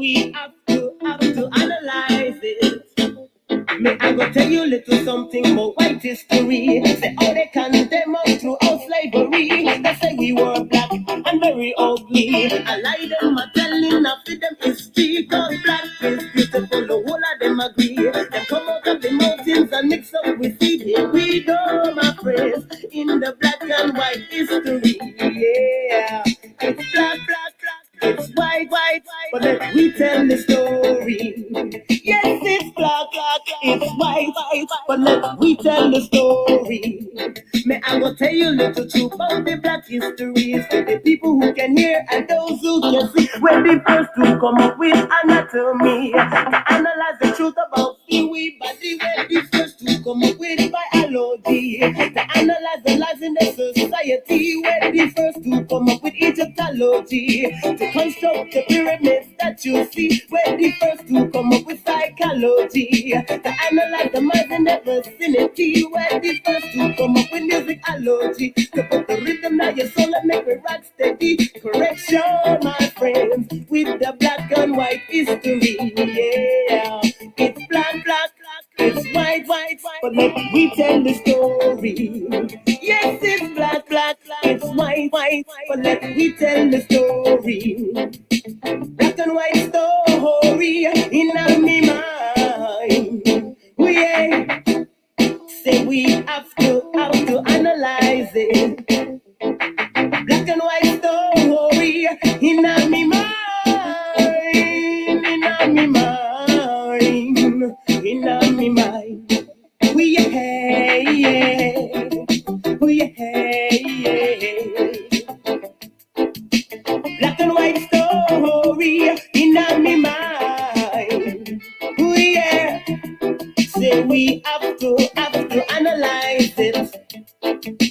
we have to analyze it. Me, I go tell you little something about white history. Say how they condemn us throughout slavery. They say we were black and very ugly. I lie them, I telling of them history. Cause black is beautiful, the whole of them agree. Them come out of the mountains and mix up with seed. Here we go, my friends, in the black and white history. Yeah, it's black, black, black. It's white, white, white, but let me tell the story. Yes, it's black, black, it's white, white, but let me tell the story. May I go tell you little truth about the black histories for the people who can hear and those who can see. When the first to come up with anatomy to analyze the truth about the we body. When the first to come up with biology to analyze the lives in the society. When the first to come up with Egyptology to construct the pyramids that you see. When the first to come up with psychology to analyze the minds in the vicinity. When the first to come up with musicology to put the rhythm in your soul and make it rock steady. Correction, my friends, with the black and white history. Yeah, it's black, black, black, it's white, white, white, but let me tell the story. Yes, it's black, black, black, it's white, white, white, but let me tell the story. Black and white story in my mind. Oh yeah, say we have to analyze it. Black and white story in my mind, in my mind, in my mind. We yeah, we yeah. Black and white story in my mind. Oh yeah, say we have to analyze it.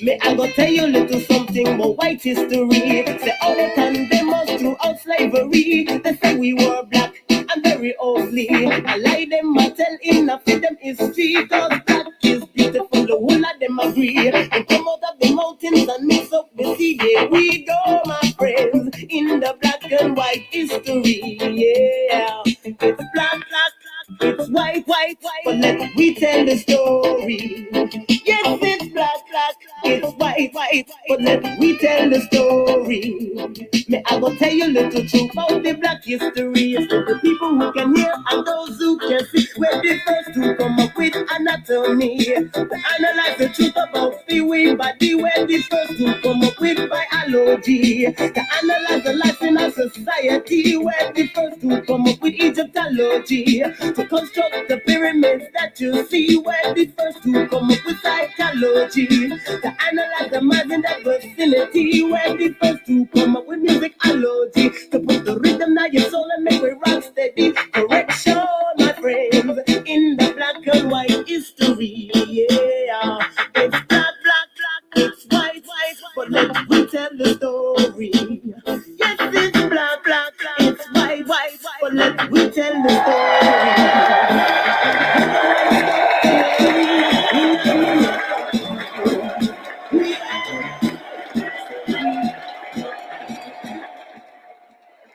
May I go tell you little something about white history. Say all they condemn us throughout slavery. They say we were black and very ugly. I lie them, I tell enough of them history. Cause black is beautiful, the whole of them agree. And come out of the mountains and mix up the sea. Here we go, my friends, in the black and white history. Yeah, it's black, black, black, it's white, white, white, but let me tell the story. Yes, it's black, black, it's white, white, but let me tell the story. May I go tell you little truth about the black history. It's for the people who can hear and those who can see. We're the first to come up with anatomy to analyze the truth about the way body. We're the first to come up with biology to analyze the life in our society. We're the first to come up with Egyptology to construct the pyramids that you see. We're the first to come up with psychology to analyze the minds in that vicinity. We're the first to come up with musicology to put the rhythm in your soul and make it rock steady. Correction, my friends, in the black and white history. Yeah, it's black, black, black, it's white, white, but let me tell the story. Yes, it's black, black, black, it's white, white, but let me tell the story.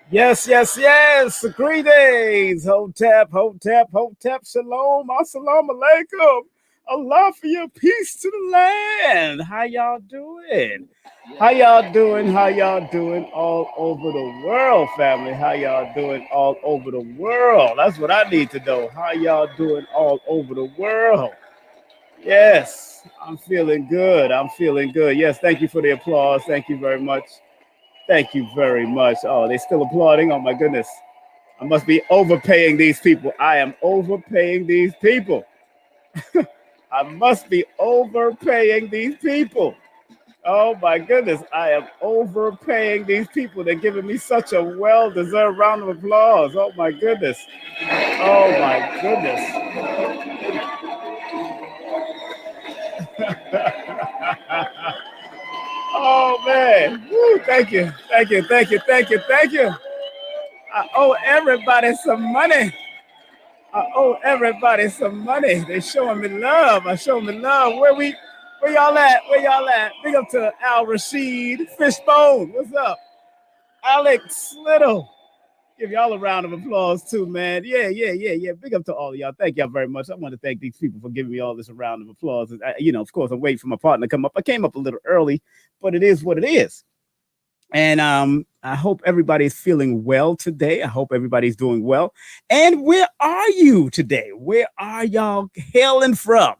Yes, yes, yes. Greetings. Hotep, hotep, hotep. Shalom. Assalamu alaikum. Allah for your peace to the land. How y'all doing? How y'all doing? How y'all doing all over the world, family? How y'all doing all over the world? That's what I need to know. How y'all doing all over the world? Yes, I'm feeling good. I'm feeling good. Yes, thank you for the applause. Thank you very much. Thank you very much. Oh, they still applauding? Oh my goodness. I must be overpaying these people. I am overpaying these people. I must be overpaying these people. Oh my goodness. I am overpaying these people. They're giving me such a well-deserved round of applause. Oh my goodness. Oh my goodness. Oh man. Woo, thank you. Thank you. Thank you. Thank you. Thank you. I owe everybody some money. I owe everybody some money. They showing me love. I show me love. Where y'all at? Where y'all at? Big up to Al Rashid, Fishbone. What's up? Alex Little. Give y'all a round of applause too, man. Yeah. Big up to all of y'all. Thank y'all very much. I want to thank these people for giving me all this round of applause. Of course, I'm waiting for my partner to come up. I came up a little early, but it is what it is. And I hope everybody's feeling well today. I hope everybody's doing well. And where are you today? Where are y'all hailing from?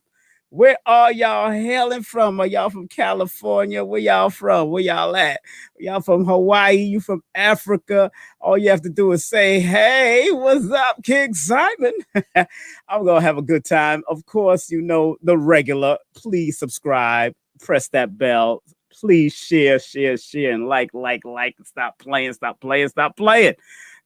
Where are y'all hailing from? Are y'all from California? Where y'all from? Where y'all at? Y'all from Hawaii? You from Africa? All you have to do is say, hey, what's up, King Simon? I'm going to have a good time. Of course, you know the regular. Please subscribe, press that bell. Please share, and like. Stop playing.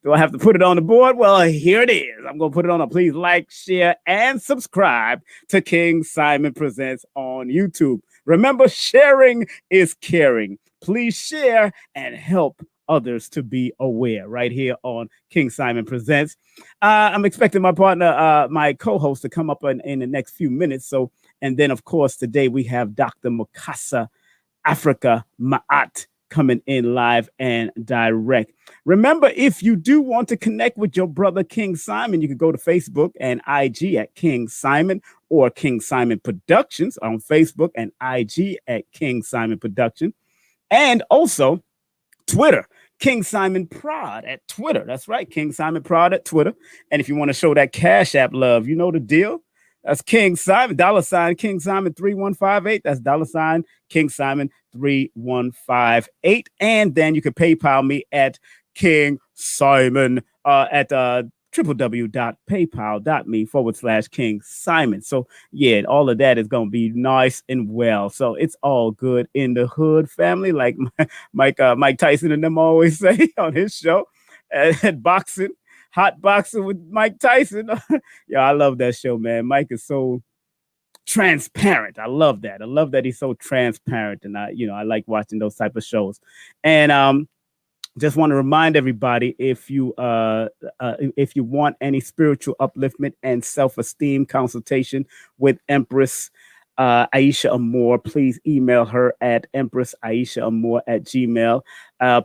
Do I have to put it on the board? Well, here it is. I'm going to put it on. Please like, share, and subscribe to King Simon Presents on YouTube. Remember, sharing is caring. Please share and help others to be aware right here on King Simon Presents. I'm expecting my partner, my co-host, to come up in the next few minutes. And then, of course, today we have Dr. Mukasa Afrika Ma'at coming in live and direct. Remember, if you do want to connect with your brother King Simon, you can go to Facebook and IG at King Simon or King Simon Productions on Facebook and IG at King Simon Production. And also Twitter, King Simon Prod at Twitter. That's right, King Simon Prod at Twitter. And if you want to show that Cash App love, you know the deal. That's King Simon, $ King Simon 3158. That's $ King Simon 3158. And then you can PayPal me at King Simon at www.paypal.me/King Simon. So yeah, all of that is going to be nice and well. So it's all good in the hood, family, like Mike Tyson and them always say on his show at boxing. Hot boxing with Mike Tyson. Yeah, I love that show, man. Mike is so transparent. I love that. I love that he's so transparent, and I like watching those type of shows. And just want to remind everybody, if you want any spiritual upliftment and self-esteem consultation with Empress Aisha Amor, please email her at Empress Aisha Amor at Gmail.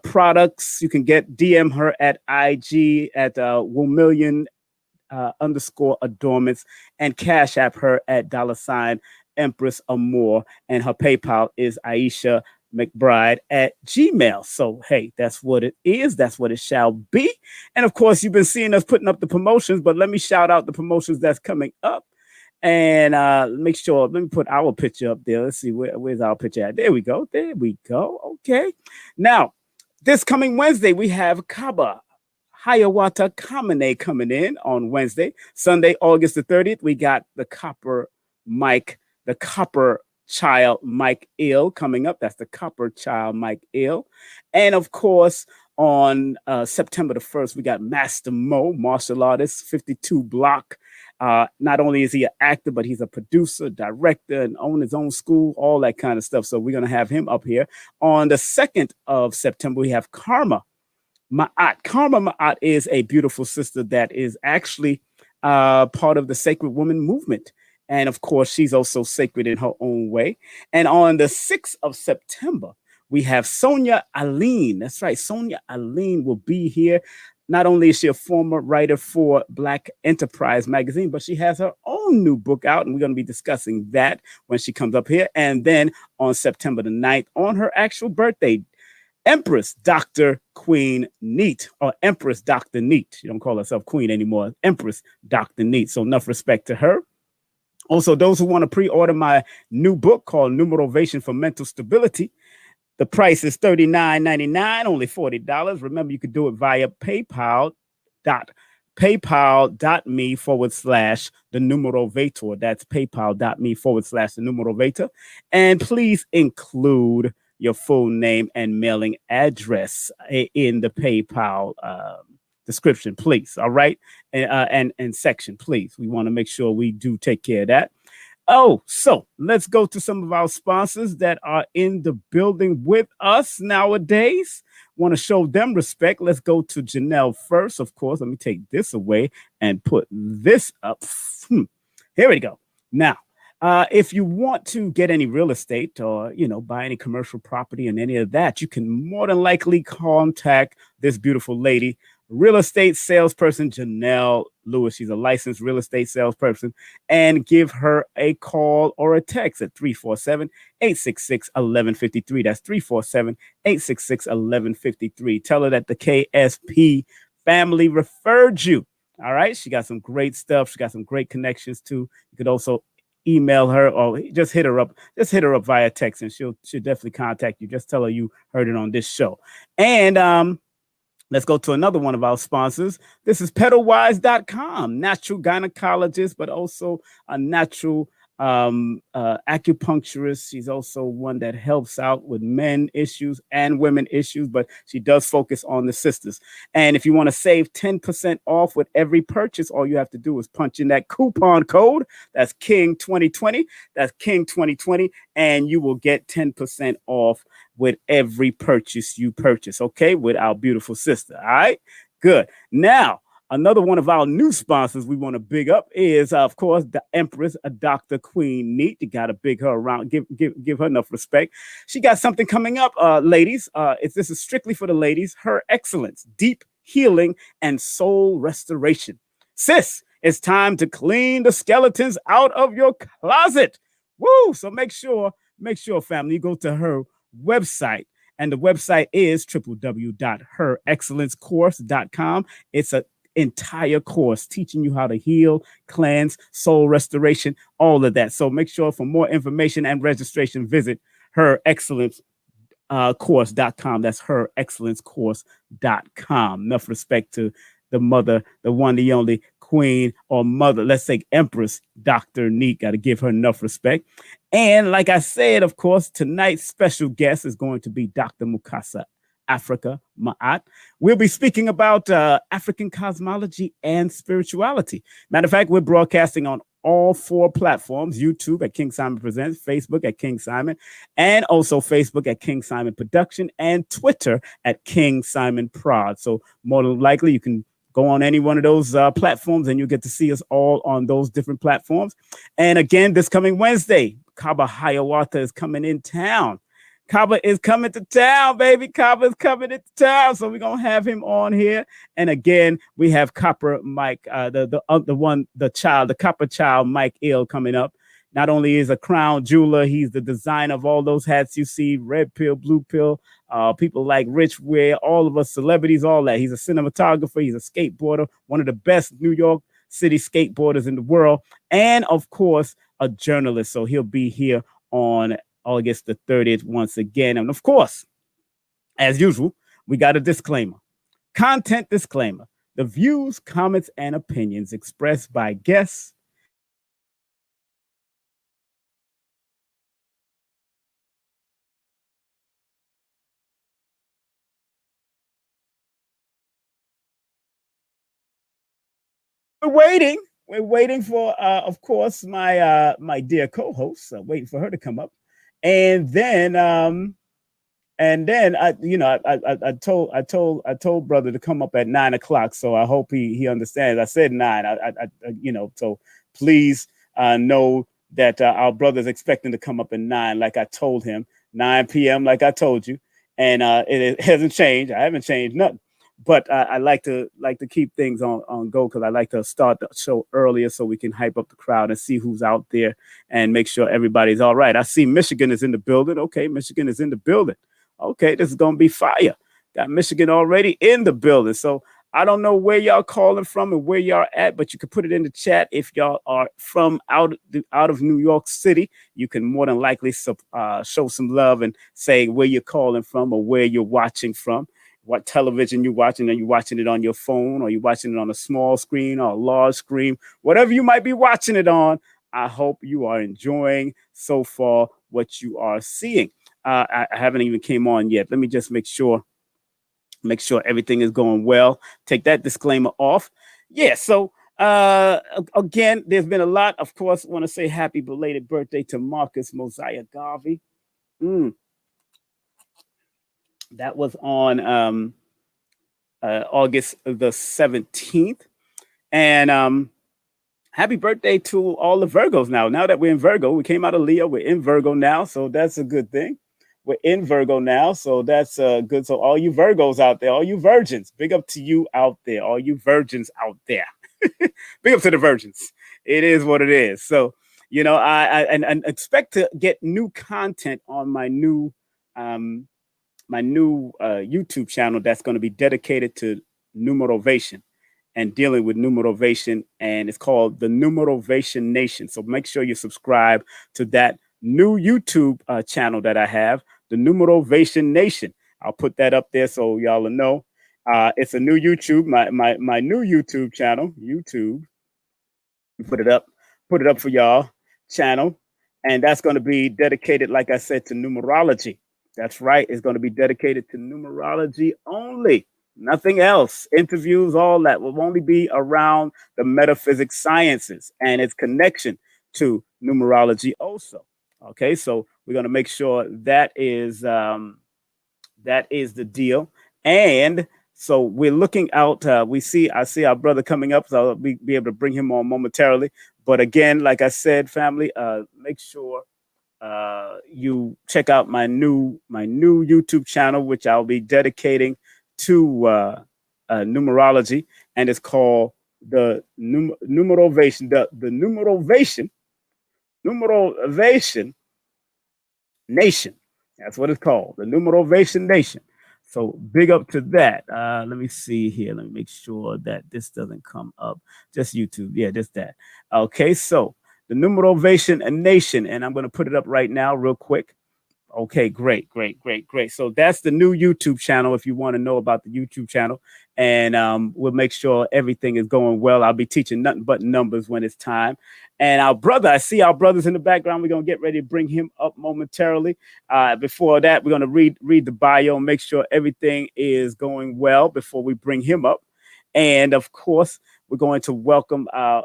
Products, you can DM her at IG at Womillion _ adornments, and Cash App her at $ Empress Amor, and her PayPal is Aisha McBride at Gmail. So hey, that's what it is. That's what it shall be. And of course, you've been seeing us putting up the promotions, but let me shout out the promotions that's coming up. And let me put our picture up there. Let's see, where's our picture at? There we go. Okay. Now, this coming Wednesday, we have Kaba Hayawata Kamene coming in on Wednesday. Sunday, August the 30th, we got the Copper Child Mike Ill coming up. That's the Copper Child Mike Ill. And of course, on September the 1st, we got Master Mo, martial artist, 52 block. Not only is he an actor, but he's a producer, director, and owns his own school, all that kind of stuff. So we're going to have him up here. On the 2nd of September, we have Karma Ma'at. Karma Ma'at is a beautiful sister that is actually part of the Sacred Woman movement. And of course, she's also sacred in her own way. And on the 6th of September, we have Sonia Aline. That's right. Sonia Aline will be here. Not only is she a former writer for Black Enterprise magazine, but she has her own new book out, and we're going to be discussing that when she comes up here. And then on September the 9th, on her actual birthday, Empress Dr. Queen Neat, or Empress Dr. Neat. She don't call herself Queen anymore. Empress Dr. Neat. So enough respect to her. Also, those who want to pre-order my new book called Numerovation for Mental Stability, the price is $39.99, only $40. Remember, you could do it via paypal.me/the Numerovator. That's paypal.me/the Numerovator. And please include your full name and mailing address in the PayPal description, please. All right. And section, please. We want to make sure we do take care of that. Oh, so let's go to some of our sponsors that are in the building with us nowadays. Want to show them respect. Let's go to Janelle first, of course. Let me take this away and put this up. Here we go. Now, if you want to get any real estate or, buy any commercial property and any of that, you can more than likely contact this beautiful lady real estate salesperson Janelle Lewis. She's a licensed real estate salesperson. And give her a call or a text at 347-866-1153. That's 347-866-1153. Tell her that the KSP family referred you. All right. She got some great stuff. She got some great connections too. You could also email her or just hit her up. Just hit her up via text and she'll definitely contact you. Just tell her you heard it on this show. And let's go to another one of our sponsors. This is pedalwise.com, natural gynecologist, but also a natural acupuncturist. She's also one that helps out with men issues and women issues, but she does focus on the sisters. And if you want to save 10% off with every purchase, all you have to do is punch in that coupon code. That's King 2020. That's King 2020, and you will get 10% off with every purchase you purchase. Okay, with our beautiful sister. All right, good. Now, another one of our new sponsors we want to big up is, of course, the Empress, Dr. Queen Neat. You got to big her around, give her enough respect. She got something coming up, ladies. This is strictly for the ladies. Her Excellence, Deep Healing and Soul Restoration. Sis, it's time to clean the skeletons out of your closet. Woo! So make sure, family, you go to her website. And the website is www.herexcellencecourse.com. It's an entire course teaching you how to heal, cleanse, soul restoration, all of that. So make sure for more information and registration, visit herexcellencecourse.com. That's herexcellencecourse.com. Enough respect to the mother, the one, the only queen or mother. Let's say Empress Dr. Neat. Got to give her enough respect. And like I said, of course, tonight's special guest is going to be Dr. Mukasa Afrika Ma'at. We'll be speaking about African cosmology and spirituality. Matter of fact, we're broadcasting on all 4 platforms: YouTube at King Simon Presents, Facebook at King Simon, and also Facebook at King Simon Production, and Twitter at King Simon Prod. So more than likely, you can go on any one of those platforms and you'll get to see us all on those different platforms. And again, this coming Wednesday, Kaba Hiawatha is coming in town. Kaba is coming to town, baby. Kaba is coming into town. So we're going to have him on here. And again, we have Copper Mike, the Copper Child, Mike Ill, coming up. Not only is a crown jeweler, he's the designer of all those hats you see, red pill, blue pill, people like Rich wear, all of us celebrities, all that. He's a cinematographer. He's a skateboarder, one of the best New York City skateboarders in the world. And of course, a journalist. So he'll be here on August the 30th once again. And of course, as usual, we got a disclaimer. Content disclaimer. The views, comments, and opinions expressed by guests We're waiting for, of course, my dear co-host. Waiting for her to come up, and then I told brother to come up at 9 o'clock. So I hope he understands. I said 9. So please know that our brother's expecting to come up at 9, like I told him, 9 p.m. like I told you, and it hasn't changed. I haven't changed nothing. But I like to keep things on go because I like to start the show earlier so we can hype up the crowd and see who's out there and make sure everybody's all right. I see Michigan is in the building. Okay, Michigan is in the building. Okay, this is going to be fire. Got Michigan already in the building. So I don't know where y'all calling from and where y'all at, but you can put it in the chat. If y'all are from out of New York City, you can more than likely show some love and say where you're calling from or where you're watching from. What television you're watching. Are you watching it on your phone, or you watching it on a small screen or a large screen? Whatever you might be watching it on, I hope you are enjoying so far what you are seeing. I haven't even came on yet. Let me just make sure everything is going well. Take that disclaimer off. Yeah, so again, there's been a lot. Of course, I want to say happy belated birthday to Marcus Mosiah Garvey. That was on August the 17th. And happy birthday to all the Virgos now. Now that we're in Virgo, we came out of Leo, we're in Virgo now. So that's a good thing. we're in Virgo now, so that's good. So all you Virgos out there, all you virgins, big up to you out there, all you virgins out there. Big up to the virgins. It is what it is. So, and expect to get new content on um, my new YouTube channel that's going to be dedicated to Numerovation and dealing with Numerovation, and it's called the Numerovation Nation. So make sure you subscribe to that new YouTube channel that I have, the Numerovation Nation. I'll put that up there so y'all will know. It's a new YouTube, my new YouTube channel, YouTube. Put it up for y'all channel, and that's going to be dedicated, like I said, to numerology. That's right. It's going to be dedicated to numerology only, nothing else. Interviews, all that will only be around the metaphysics sciences and its connection to numerology also. Okay, so we're going to make sure that is the deal. And so we're looking out. I see our brother coming up, so I'll be able to bring him on momentarily. But again, like I said, family, make sure you check out my new YouTube channel, which I'll be dedicating to numerology, and it's called the Numerovation. The Numerovation Nation. That's what it's called, the Numerovation Nation. So big up to that. Let me see here. Let me make sure that this doesn't come up. Just YouTube. Yeah, just that. Okay, so the Numerovation Nation, and I'm going to put it up right now real quick. Okay, great. So that's the new YouTube channel if you want to know about the YouTube channel. And we'll make sure everything is going well. I'll be teaching nothing but numbers when it's time. And our brother, I see our brothers in the background. We're going to get ready to bring him up momentarily. Before that, we're going to read the bio, make sure everything is going well before we bring him up. And of course, we're going to welcome our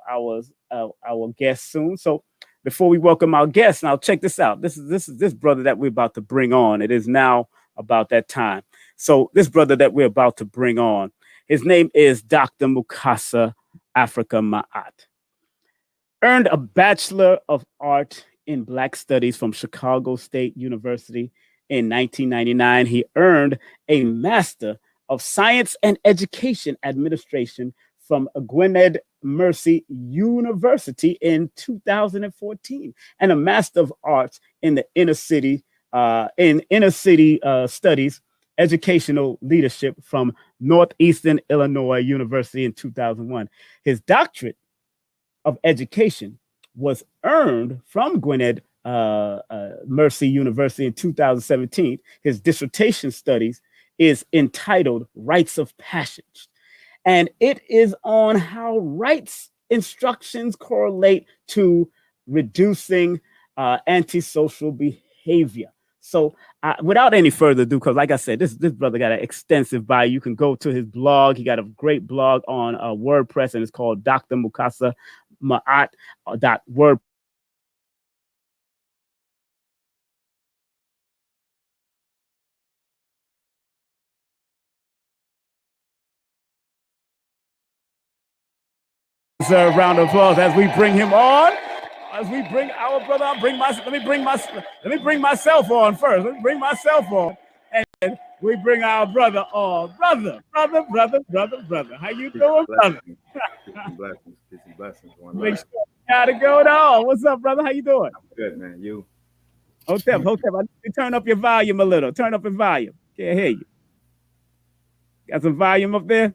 guest soon. So before we welcome our guests, now check this out. This is this brother that we're about to bring on. It is now about that time. So this brother that we're about to bring on, his name is Dr. Mukasa Afrika Ma'at. Earned a Bachelor of Art in Black Studies from Chicago State University in 1999. He earned a Master of Science and Education Administration from Gwynedd Mercy University in 2014, and a Master of Arts in the Inner City Studies Educational Leadership from Northeastern Illinois University in 2001. His doctorate of education was earned from Gwynedd Mercy University in 2017. His dissertation studies is entitled Rites of Passage, and it is on how rites instructions correlate to reducing antisocial behavior. So without any further ado, because like I said, this brother got an extensive bio. You can go to his blog. He got a great blog on WordPress, and it's called Dr. Mukasa Ma'at.wordpress. A round of applause as we bring him on. As we bring our brother on, let me bring myself on first. Let me bring myself on, and we bring our brother on. Brother. How you doing, brother? Blessings. Make sure you got it going on. What's up, brother? How you doing? I'm good, man. You? Hotep. I need to turn up your volume a little. Turn up your volume. Can't hear you. Got some volume up there?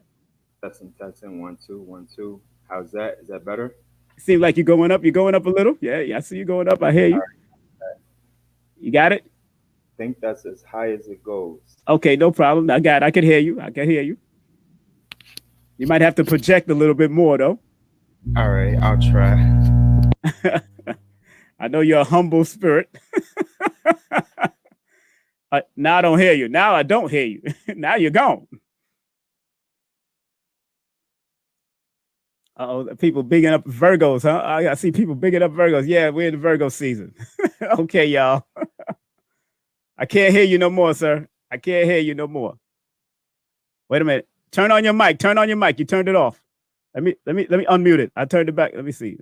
Testing. 1, 2, 1, 2. How's that? Is that better? Seems like you're going up. You're going up a little. Yeah, I see you going up. I hear you. Right. You got it? I think that's as high as it goes. Okay, no problem. I can hear you. You might have to project a little bit more, though. All right, I'll try. I know you're a humble spirit. Now I don't hear you. Now I don't hear you. Now you're gone. People bigging up Virgos, huh? I see people bigging up Virgos. Yeah, we're in the Virgo season. Okay, y'all. I can't hear you no more, sir. I can't hear you no more. Wait a minute. Turn on your mic. You turned it off. Let me unmute it. I turned it back. Let me see.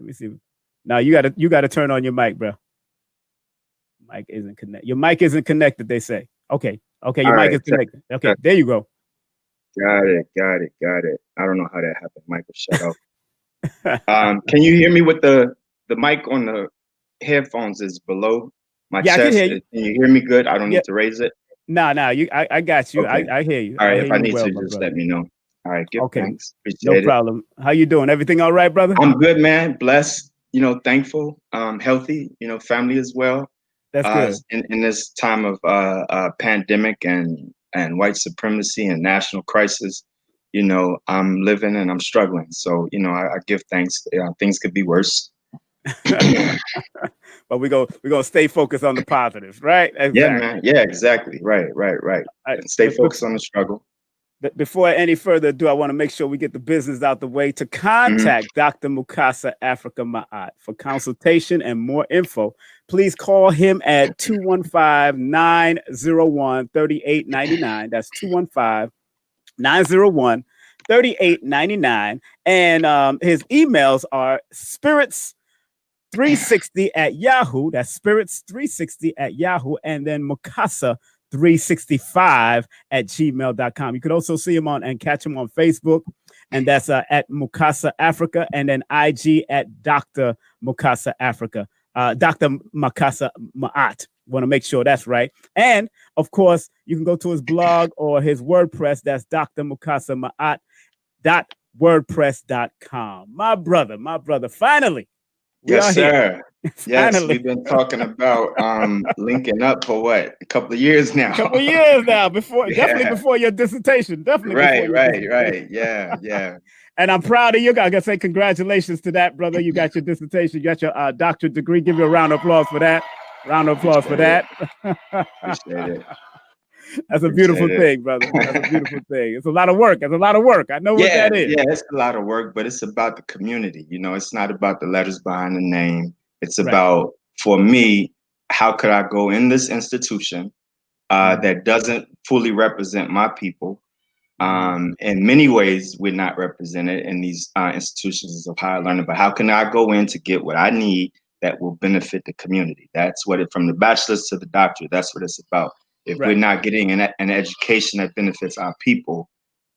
Now you gotta turn on your mic, bro. Mic isn't connected. Your mic isn't connected, they say. Okay. Okay, your All mic right, is connected. Okay, there you go. got it. I don't know how that happened. Mic was shut off. Can you hear me with the mic on the headphones is below my Yeah, I can chest? hear you. Can you hear me good? I don't Yeah. need to raise it. No, I got you. Okay. I hear you. All I right. hear If I you need well, to, my just brother. let me know. All right. Give Okay. thanks. No Appreciate it. problem. How you doing? Everything all right, brother? I'm good, man. Blessed. Thankful. Healthy. Family as well. That's good. In this time of pandemic and white supremacy and national crisis, I'm living and I'm struggling. So I give thanks. Things could be worse. But we're gonna stay focused on the positives, right? Exactly. Yeah, man. Yeah, exactly. Right. And stay focused on the struggle. Before any further ado, I want to make sure we get the business out the way. To contact Dr. Mukasa Afrika Ma'at for consultation and more info, please call him at 215-901-3899. That's 215-901-3899. And his emails are spirits360@Yahoo. That's spirits360@Yahoo. And then Mukasa365@gmail.com. You could also see him and catch him on Facebook. And that's at Mukasa Afrika. And then IG at Dr. Mukasa Afrika. Dr. Mukasa Ma'at. Want to make sure that's right. And of course, you can go to his blog or his WordPress. That's drmukasama'at.wordpress.com. My brother. Finally. Yes, sir. Yes, Finally. we've been talking about linking up for what? A couple of years now. Definitely before your dissertation. Right. Yeah. And I'm proud of you. I gotta say congratulations to that, brother. You got your dissertation, you got your doctorate degree. Give you a round of applause for that. Appreciate it. That's a beautiful thing, brother. That's a beautiful thing. It's a lot of work. I know what that is. Yeah, it's a lot of work, but it's about the community. It's not about the letters behind the name. It's about, for me, how could I go in this institution that doesn't fully represent my people? In many ways, we're not represented in these institutions of higher learning, but how can I go in to get what I need that will benefit the community? That's what from the bachelor's to the doctorate, that's what it's about. If we're not getting an education that benefits our people,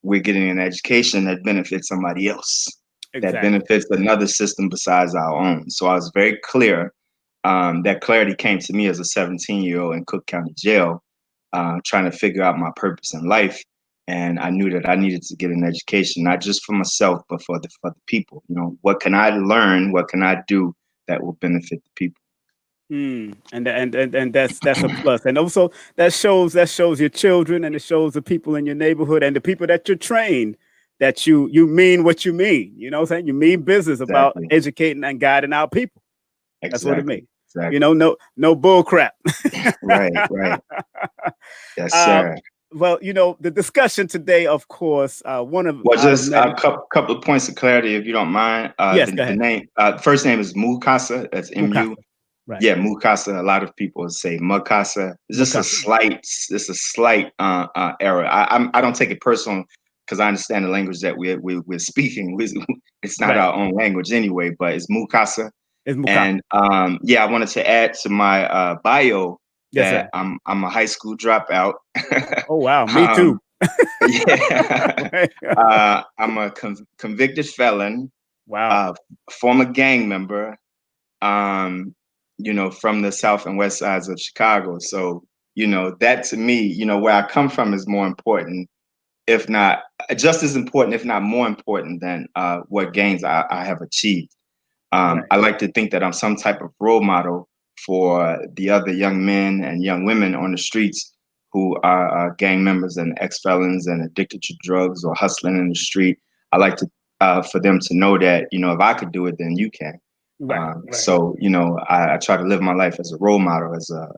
we're getting an education that benefits somebody else, that benefits another system besides our own. So I was very clear. That clarity came to me as a 17-year-old in Cook County Jail, trying to figure out my purpose in life. And I knew that I needed to get an education, not just for myself, but for the people. What can I learn? What can I do that will benefit the people? And that's a plus. And also that shows your children, and it shows the people in your neighborhood and the people that you're trained that you mean what you mean. You know what I'm saying? You mean business about educating and guiding our people. That's what it means. Exactly. No bull crap. Right. Yes, sir. Well, the discussion today, of course, just a couple of points of clarity, if you don't mind. Yes, the name, first name is Mukasa. That's M-U. Right. Yeah, Mukasa. A lot of people say Mukasa. It's just a slight error. I don't take it personal because I understand the language that we're speaking. It's not our own language anyway, but it's Mukasa. And I wanted to add to my bio that I'm a high school dropout. Oh wow, me too. I'm a convicted felon. Wow. Former gang member. From the south and west sides of Chicago. So, that to me, where I come from is more important, if not just as important, if not more important than what gains I have achieved. I like to think that I'm some type of role model for the other young men and young women on the streets who are gang members and ex-felons and addicted to drugs or hustling in the street. I like to for them to know that, if I could do it, then you can. So, I try to live my life as a role model, as a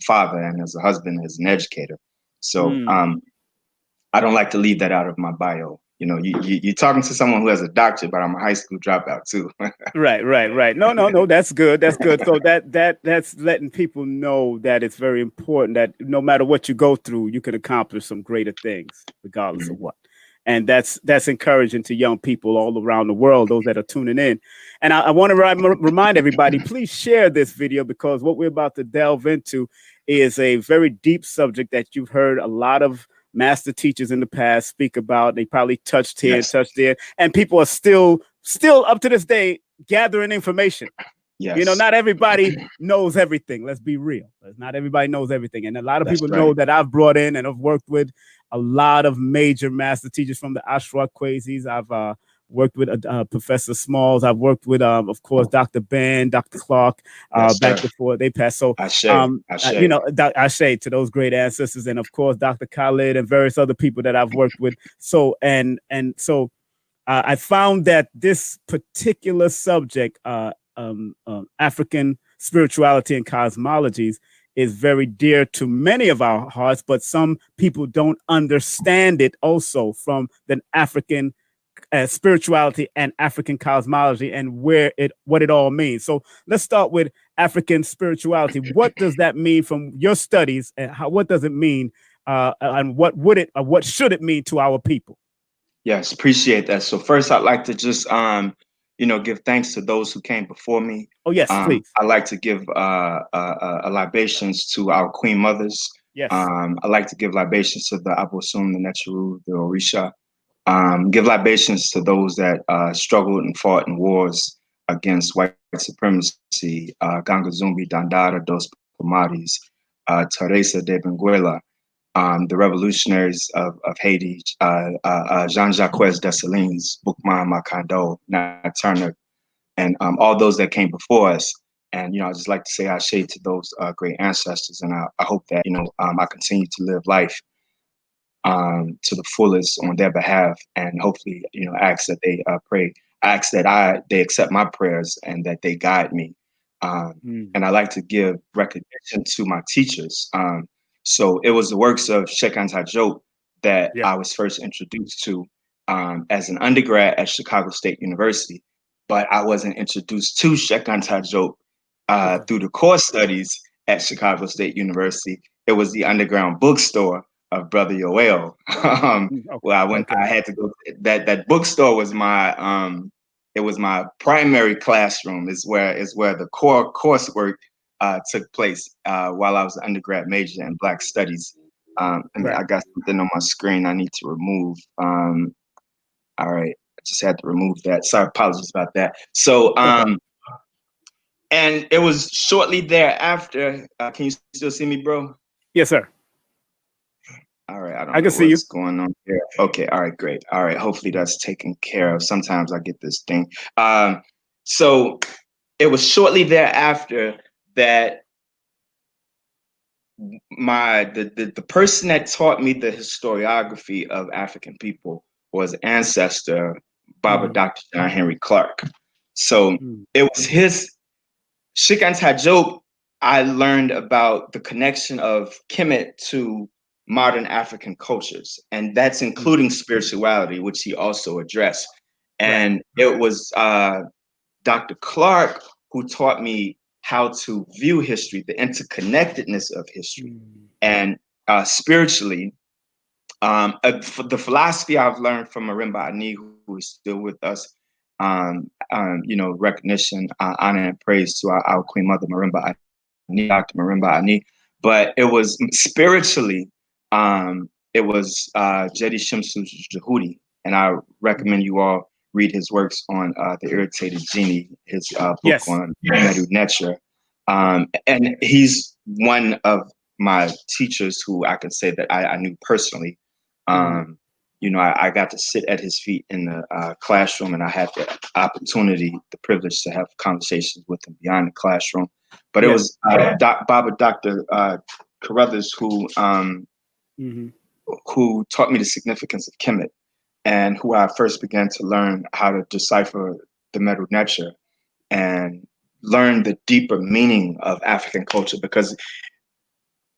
father, and as a husband, as an educator. So I don't like to leave that out of my bio. You're talking to someone who has a doctorate, but I'm a high school dropout too. Right. No, that's good. So that's letting people know that it's very important that no matter what you go through, you can accomplish some greater things, regardless of what. And that's encouraging to young people all around the world, those that are tuning in. And I want to remind everybody, please share this video, because what we're about to delve into is a very deep subject that you've heard a lot of master teachers in the past speak about. They probably touched here and touched there, and people are still up to this day gathering information. You know, not everybody knows everything. Let's be real. Not everybody knows everything. And a lot of people know that I've brought in and I've worked with a lot of major master teachers from the Ashra Quasis. I've worked with Professor Smalls. I've worked with, of course, Dr. Ben, Dr. Clark, back before they passed. So, you know, Aisha, to those great ancestors, and of course, Dr. Khalid and various other people that I've worked with. So, so I found that this particular subject, African spirituality and cosmologies, is very dear to many of our hearts, but some people don't understand it also from the African spirituality and African cosmology and what it all means. So let's start with African spirituality. What does that mean from your studies, and what does it mean, and what should it mean to our people? Yes, appreciate that. So first, I'd like to just you know, give thanks to those who came before me. Oh yes, please. I'd like to give libations to our queen mothers. Yes. I'd like to give libations to the Abosun, the Necharu, the Orisha. Give libations to those that struggled and fought in wars against white supremacy. Ganga Zumbi, Dandara, Dos Pomares, Teresa de Benguela, the revolutionaries of Haiti, Jean-Jacques Dessalines, Boukman Makando, Nat Turner, and all those that came before us. And, you know, I just like to say Aisha to those great ancestors. And I hope that, you know, I continue to live life to the fullest on their behalf, and hopefully, you know, ask that they ask that they accept my prayers and that they guide me. And I like to give recognition to my teachers. So it was the works of Sheikh Anta Diop that I was first introduced to as an undergrad at Chicago State University, but I wasn't introduced to Sheikh Anta Diop through the core studies at Chicago State University. It was the underground bookstore of Brother Yoel. Where I went, I had to go. That bookstore was my it was my primary classroom. Is where the core coursework took place while I was an undergrad major in Black Studies. I got something on my screen I need to remove. All right, I just had to remove that. Sorry, apologies about that. So, and it was shortly thereafter. Can you still see me, bro? Yes, sir. All right, I can see what's going on here. Okay, all right, great. All right, hopefully that's taken care of. Sometimes I get this thing. So it was shortly thereafter that the person that taught me the historiography of African people was ancestor Baba Dr. John Henry Clark. So it was his Sheikh Anta Diop. I learned about the connection of Kemet to modern African cultures, and that's including spirituality, which he also addressed. And it was Dr. Clark who taught me how to view history, the interconnectedness of history, and spiritually. The philosophy I've learned from Marimba Ani, who is still with us. You know, recognition, honor, and praise to our Queen Mother Marimba Ani, Dr. Marimba Ani. But it was spiritually. It was Jedi Shimsu Jahudi, and I recommend you all read his works on the Irritated Genie, his book on Medu Netra. And he's one of my teachers who I can say that I knew personally. You know, I got to sit at his feet in the classroom, and I had the opportunity, the privilege to have conversations with him beyond the classroom. But it was Baba Dr. Carruthers who taught me the significance of Kemet, and who I first began to learn how to decipher the Medu Netra and learn the deeper meaning of African culture. Because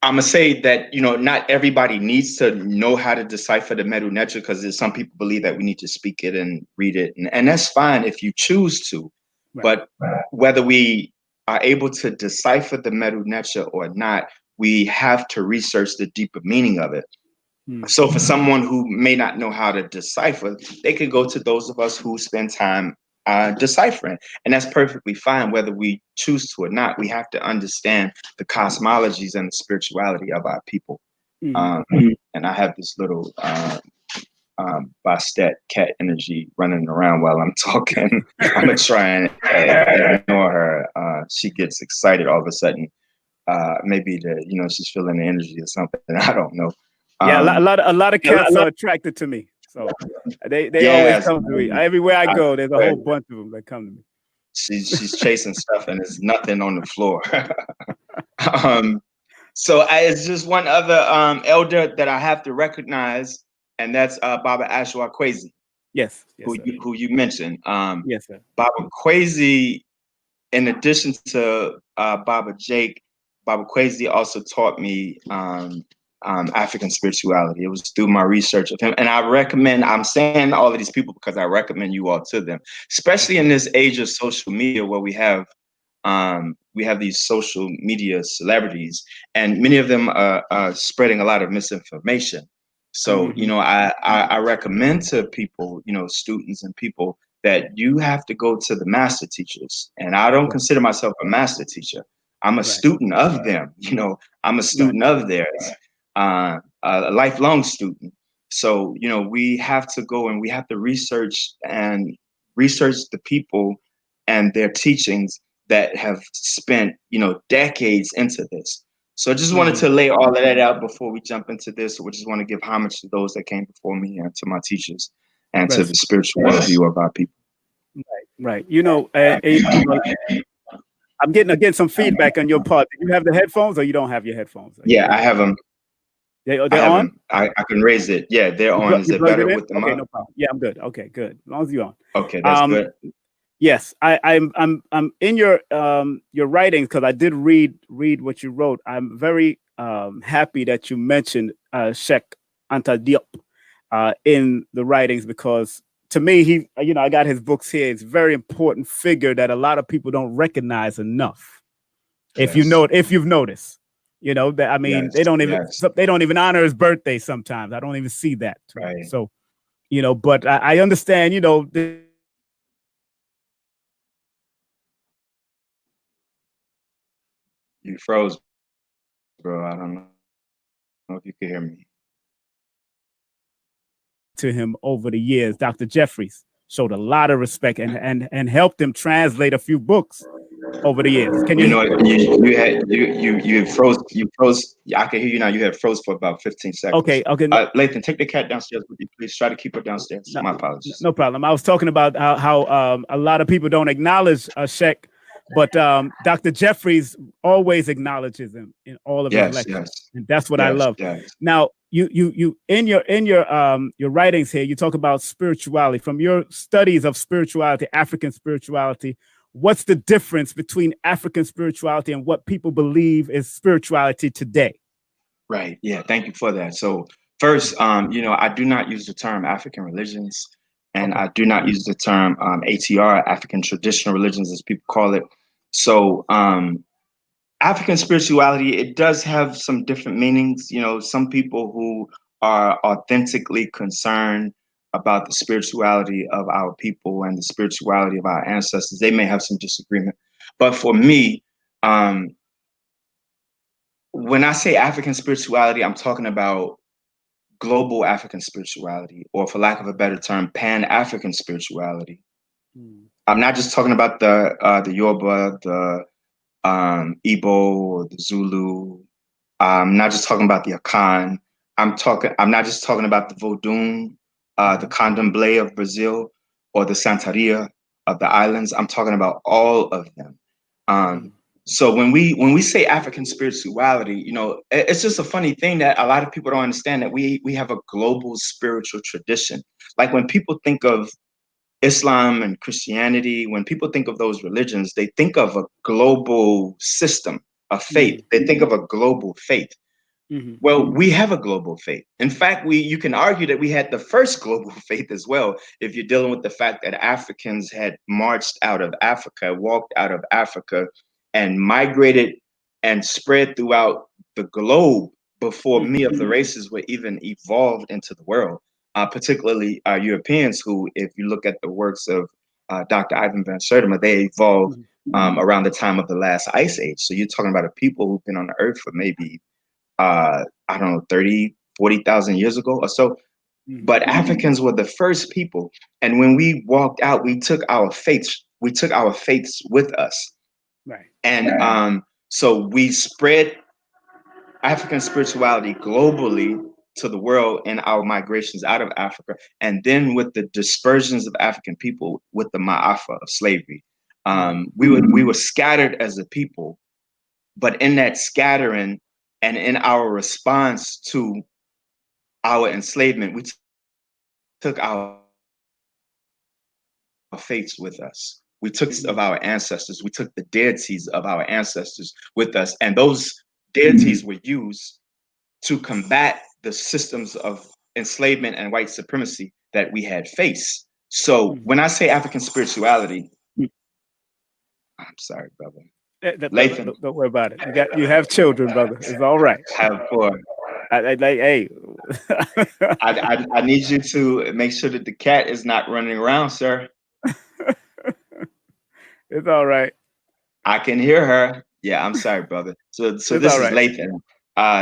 I'm gonna say that, you know, not everybody needs to know how to decipher the Medu Netra, because some people believe that we need to speak it and read it, and that's fine if you choose to. But whether we are able to decipher the Medu Netra or not, we have to research the deeper meaning of it. So for someone who may not know how to decipher, they could go to those of us who spend time deciphering, and that's perfectly fine whether we choose to or not. We have to understand the cosmologies and the spirituality of our people. And I have this little Bastet cat energy running around while I'm talking. I'm gonna try and ignore her. She gets excited all of a sudden. Maybe she's feeling the energy or something. I don't know. Yeah, a lot of cats are attracted to me, so they always come to me. Everywhere I go, there's a whole bunch of them that come to me. She's chasing stuff, and there's nothing on the floor. So it's just one other elder that I have to recognize, and that's Baba Ashwa Kwesi. Yes, who you mentioned. Yes, sir. Baba Kwesi, in addition to Baba Jake, Baba Kwesi also taught me African spirituality. It was through my research of him. And I'm saying all of these people because I recommend you all to them, especially in this age of social media where we have these social media celebrities, and many of them are spreading a lot of misinformation. So, I recommend to people, students and people, that you have to go to the master teachers. And I don't consider myself a master teacher. I'm a student of them. I'm a student of theirs, a lifelong student. So, we have to go and we have to research the people and their teachings that have spent, decades into this. So I just wanted to lay all of that out before we jump into this. So we just want to give homage to those that came before me and to my teachers and to the spiritual worldview of our people. Right. I'm getting some feedback on your part. Do you have the headphones or you don't have your headphones? Yeah, I have them. They're on? I can raise it. Yeah, they're on. Is it better with them okay, up? No problem. Yeah, I'm good. Okay, good. As long as you're on. Okay, that's good. Yes, I'm in your writings, because I did read what you wrote. I'm very happy that you mentioned Sheikh Anta Diop in the writings, because to me, I got his books here. It's a very important figure that a lot of people don't recognize enough. If you've noticed, they don't even honor his birthday sometimes. I don't even see that. Right. So, but I understand, You froze, bro. I don't know if you can hear me. To him over the years, Dr. Jeffries showed a lot of respect and helped him translate a few books over the years. Can you froze. I can hear you now. You had froze for about 15 seconds. Okay. Lathan, take the cat downstairs with you, please. Try to keep her downstairs. My apologies. No problem. I was talking about how a lot of people don't acknowledge Sheikh, but Dr. Jeffries always acknowledges him in all of his lectures, and that's what I love. Now, you in your writings here, you talk about spirituality. From your studies of spirituality, African spirituality, what's the difference between African spirituality and what people believe is spirituality today? Right. Yeah. Thank you for that. So first, I do not use the term African religions, and I do not use the term ATR, African traditional religions, as people call it. So African spirituality, it does have some different meanings. Some people who are authentically concerned about the spirituality of our people and the spirituality of our ancestors, they may have some disagreement. But for me, when I say African spirituality, I'm talking about global African spirituality, or for lack of a better term, Pan-African spirituality. I'm not just talking about the Yoruba, the Igbo, or the Zulu. I'm not just talking about the Akan. I'm not just talking about the Vodun, the Candomblé of Brazil, or the Santeria of the islands. I'm talking about all of them. So when we say African spirituality, it's just a funny thing that a lot of people don't understand, that we have a global spiritual tradition. Like when people think of Islam and Christianity, when people think of those religions, they think of a global system of faith. They think of a global faith. Well, we have a global faith. In fact, you can argue that we had the first global faith as well, if you're dealing with the fact that Africans had marched out of Africa, walked out of Africa, and migrated and spread throughout the globe before many of the races were even evolved into the world, particularly Europeans who, if you look at the works of Dr. Ivan van Sertima, they evolved around the time of the last ice age. So you're talking about a people who've been on the earth for maybe, I don't know, 30, 40,000 years ago or so. But Africans were the first people. And when we walked out, we took our faiths with us. Right. And so we spread African spirituality globally to the world in our migrations out of Africa. And then with the dispersions of African people with the Ma'afa of slavery, we were scattered as a people. But in that scattering and in our response to our enslavement, we took our faiths with us. We took of our ancestors. We took the deities of our ancestors with us. And those deities were used to combat the systems of enslavement and white supremacy that we had faced. So when I say African spirituality, I'm sorry, brother. Don't worry about it. You have children, brother. It's all right. I have four. Hey. I need you to make sure that the cat is not running around, sir. It's all right. I can hear her. Yeah, I'm sorry, brother. So this is Lathan.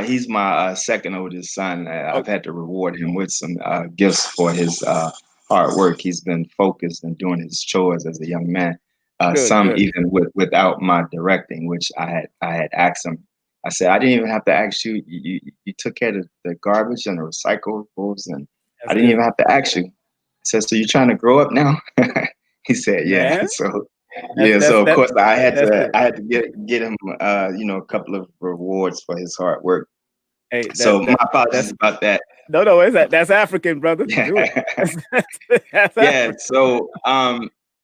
He's my second oldest son. I've had to reward him with some gifts for his hard work. He's been focused and doing his chores as a young man. Some even without my directing, which I had asked him. I said, I didn't even have to ask you. You took care of the garbage and the recyclables, and I didn't even have to ask you. I said, so you're trying to grow up now? He said, yeah. So so of course I had to get him a couple of rewards for his hard work. Hey, so my apologies about that. No, that's African, brother. That's African. So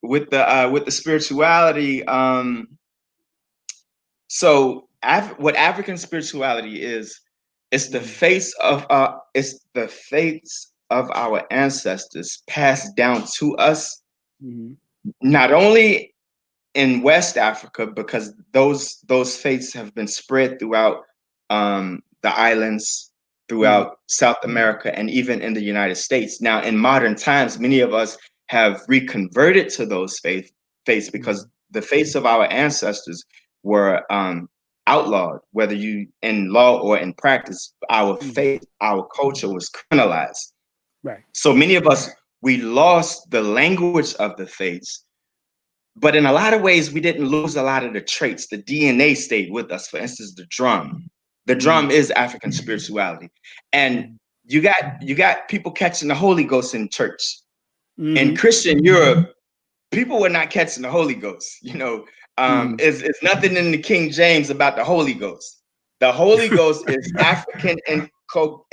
with the spirituality, what African spirituality is, it's the faith of our ancestors passed down to us, not only in West Africa, because those faiths have been spread throughout the islands, throughout South America, and even in the United States. Now, in modern times, many of us have reconverted to those faiths because the faiths of our ancestors were outlawed, whether you in law or in practice. Our faith, our culture was criminalized. Right. So many of us, we lost the language of the faiths. But in a lot of ways, we didn't lose a lot of the traits. The DNA stayed with us. For instance, the drum. The drum is African spirituality. And you got people catching the Holy Ghost in church. In Christian Europe, people were not catching the Holy Ghost. It's nothing in the King James about the Holy Ghost. The Holy Ghost is African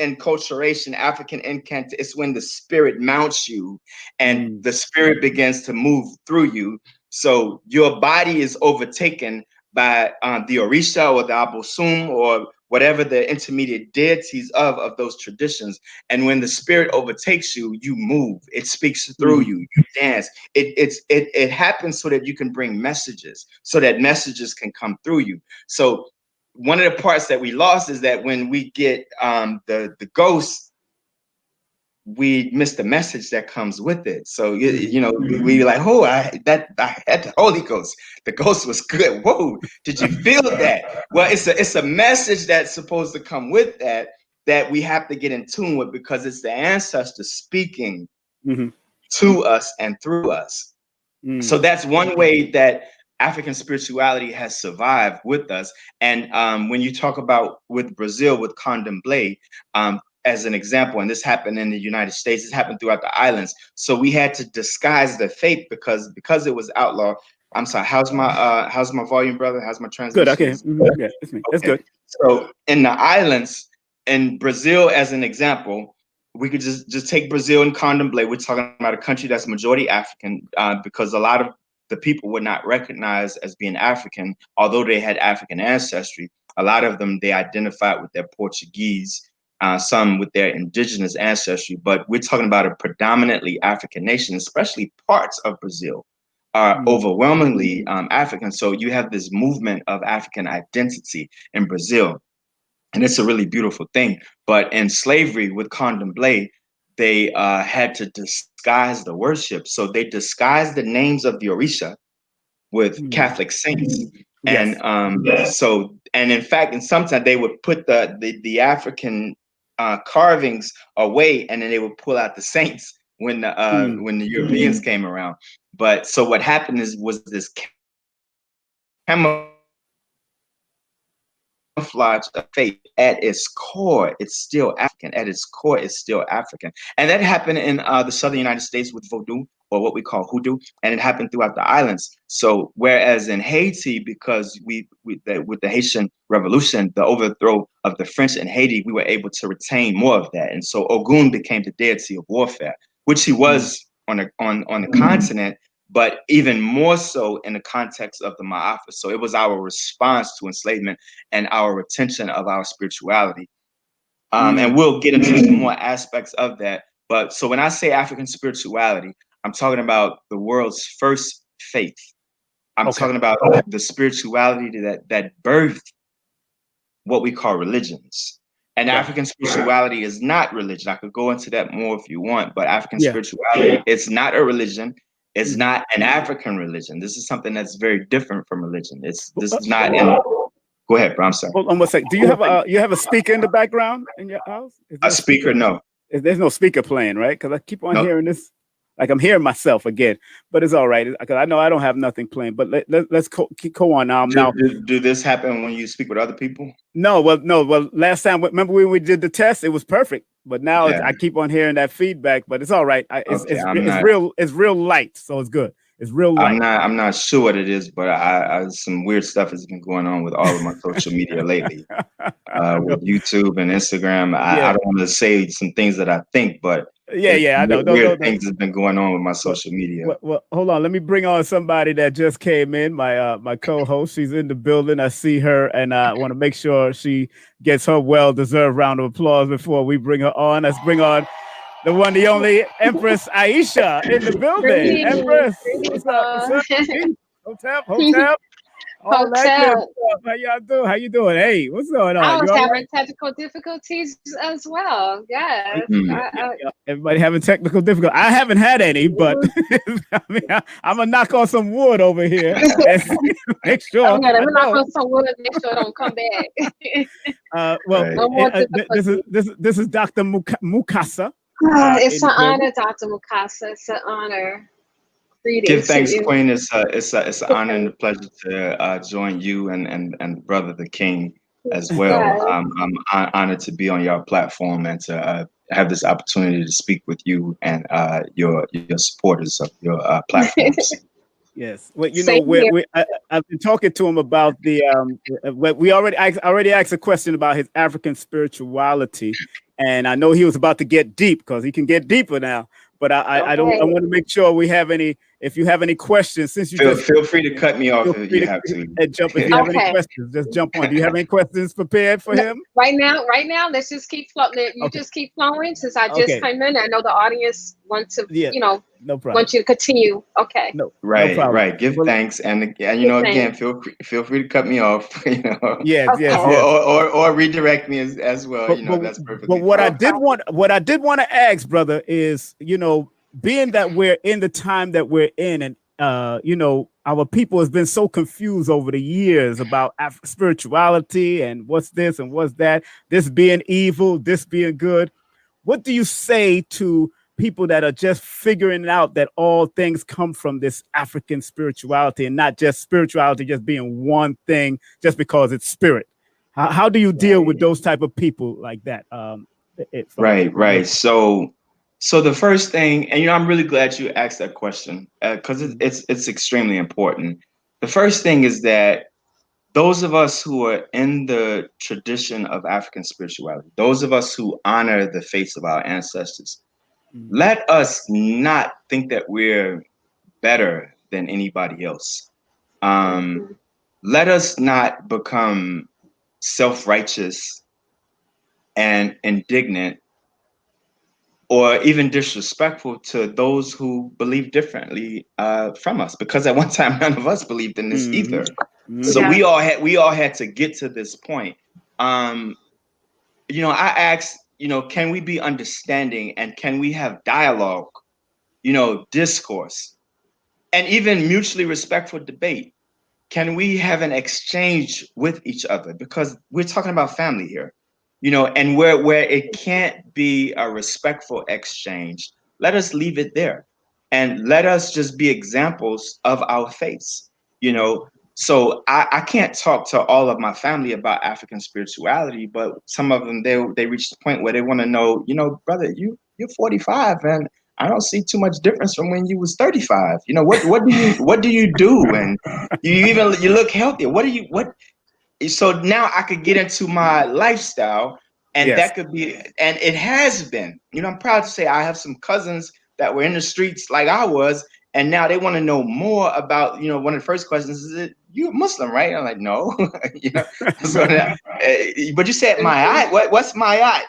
enculturation, African incant. It's when the spirit mounts you and the spirit begins to move through you. So your body is overtaken by the Orisha or the Abosum or whatever the intermediate deities of those traditions. And when the spirit overtakes you, you move. It speaks through you. You dance. It happens so that you can bring messages, so that messages can come through you. So one of the parts that we lost is that when we get the ghost, we miss the message that comes with it. So we like, oh, I had the Holy Ghost. The ghost was good. Whoa, did you feel that? Well, it's a message that's supposed to come with that we have to get in tune with, because it's the ancestors speaking to us and through us. So that's one way that African spirituality has survived with us. And when you talk about with Brazil, with Candomblé, as an example, and this happened in the United States, this happened throughout the islands. So we had to disguise the faith because it was outlawed. I'm sorry. How's my volume, brother? How's my transmission? Good. Okay. Yeah, it's good. So in the islands, in Brazil, as an example, we could just take Brazil and Candomblé. We're talking about a country that's majority African, because a lot of the people were not recognized as being African, although they had African ancestry. A lot of them, they identified with their Portuguese, some with their indigenous ancestry, but we're talking about a predominantly African nation, especially parts of Brazil are overwhelmingly African. So you have this movement of African identity in Brazil. And it's a really beautiful thing. But in slavery with Candomblé, they had to disguise the worship. So they disguised the names of the Orisha with Catholic saints. And so, and in fact, and sometimes they would put the African carvings away, and then they would pull out the saints when the Europeans came around. But so what happened was this camouflage of faith. At its core, it's still African. At its core, it's still African. And that happened in the southern United States with Vodou, or what we call hoodoo, and it happened throughout the islands. So whereas in Haiti, because with the Haitian Revolution, the overthrow of the French in Haiti, we were able to retain more of that. And so Ogun became the deity of warfare, which he was on the continent, but even more so in the context of the Ma'afa. So it was our response to enslavement and our retention of our spirituality. And we'll get into some more aspects of that. But so when I say African spirituality, I'm talking about the world's first faith. I'm talking about the spirituality that birthed what we call religions. And African spirituality is not religion. I could go into that more if you want, but African spirituality, it's not a religion. It's not an African religion. This is something that's very different from religion. This is not in. Go ahead, bro. I'm sorry. Hold on one second. Do you have a speaker in the background in your house? A speaker? No. There's no speaker playing, right? Because I keep on hearing this. Like I'm hearing myself again, but it's all right because I know I don't have nothing playing. But let's go on now. Do this happen when you speak with other people? No. Well, last time, remember when we did the test, it was perfect. But now I keep on hearing that feedback. But it's all right. It's real light, so it's good. It's real light. I'm not sure what it is, but I some weird stuff has been going on with all of my social media lately, with YouTube and Instagram. I don't want to say some things that I think, but I know. Weird things have been going on with my social media. Well, hold on. Let me bring on somebody that just came in. My co-host. She's in the building. I see her, and I want to make sure she gets her well-deserved round of applause before we bring her on. Let's bring on the one, the only Empress Aisha in the building. Empress, what's up? Hotep. All that good stuff. How y'all doing? How you doing? Hey, what's going on? I was having technical difficulties as well. Yeah. Everybody having technical difficulties. I haven't had any, but I mean, I'm gonna knock on some wood over here and make sure. I'm gonna knock on some wood and make sure it don't come back. This is Dr. Mukasa. It's an honor, Dr. Mukasa. It's an honor. Greetings. Give thanks, Queen. It's an honor and a pleasure to join you and Brother the King as well. I'm honored to be on your platform and to have this opportunity to speak with you and your supporters of your platforms. Yes. Well, you know, I've been talking to him about the I already asked a question about his African spirituality, and I know he was about to get deep because he can get deeper now. But I want to make sure we have any. If you have any questions, since you feel free to cut me off if you have to. Jump if you have any questions, just jump on. Do you have any questions prepared for him? Right now, let's just keep flowing. Just keep flowing. Since I just came in, I know the audience wants to, no problem. Want you to continue. Okay. No problem. Right. Give thanks, and again, feel free to cut me off. Yes. Or redirect me as well. That's perfect. But what I did want to ask, brother, is being that we're in the time that we're in, and our people has been so confused over the years about spirituality and what's this and what's that, this being evil, this being good. What do you say to people that are just figuring out that all things come from this African spirituality and not just spirituality just being one thing just because it's spirit? How do you deal with those type of people like that? Right. So the first thing, and I'm really glad you asked that question because it's extremely important. The first thing is that those of us who are in the tradition of African spirituality, those of us who honor the faiths of our ancestors, let us not think that we're better than anybody else. Let us not become self-righteous and indignant or even disrespectful to those who believe differently from us, because at one time none of us believed in this either. So we all had to get to this point. I asked, can we be understanding and can we have dialogue, discourse, and even mutually respectful debate? Can we have an exchange with each other? Because we're talking about family here, and where it can't be a respectful exchange, let us leave it there. And let us just be examples of our faiths, So I can't talk to all of my family about African spirituality, but some of them, they reach the point where they want to know, brother, you're 45 and I don't see too much difference from when you was 35. What do you do? And you look healthier. What? So now I could get into my lifestyle, and that could be, and it has been. I'm proud to say I have some cousins that were in the streets like I was, and now they want to know more about. One of the first questions is, "You a Muslim, right?" I'm like, "No," So now, but you said my what's my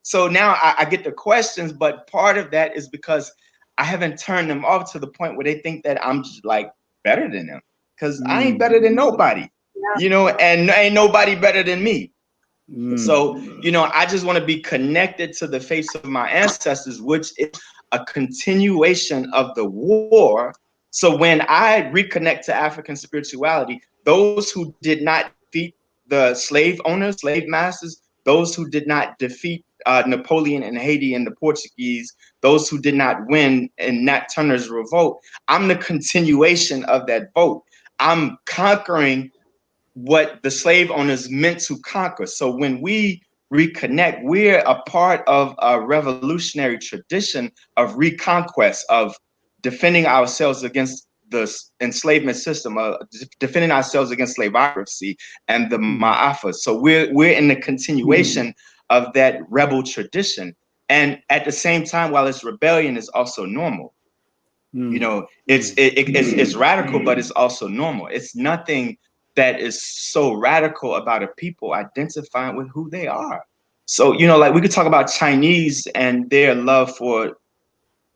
So now I get the questions, but part of that is because I haven't turned them off to the point where they think that I'm just like better than them, because I ain't better than nobody. And ain't nobody better than me. So, I just want to be connected to the face of my ancestors, which is a continuation of the war. So when I reconnect to African spirituality, those who did not defeat the slave owners, slave masters, those who did not defeat Napoleon and Haiti and the Portuguese, those who did not win in Nat Turner's revolt, I'm the continuation of that vote. I'm conquering what the slave owners meant to conquer. So when we reconnect, we're a part of a revolutionary tradition of reconquest, of defending ourselves against the enslavement system, defending ourselves against slavocracy and the Ma'afa. So we're in the continuation of that rebel tradition. And at the same time, while it's rebellion, it's also normal. It's radical, but it's also normal. It's nothing that is so radical about a people identifying with who they are. So, like we could talk about Chinese and their love for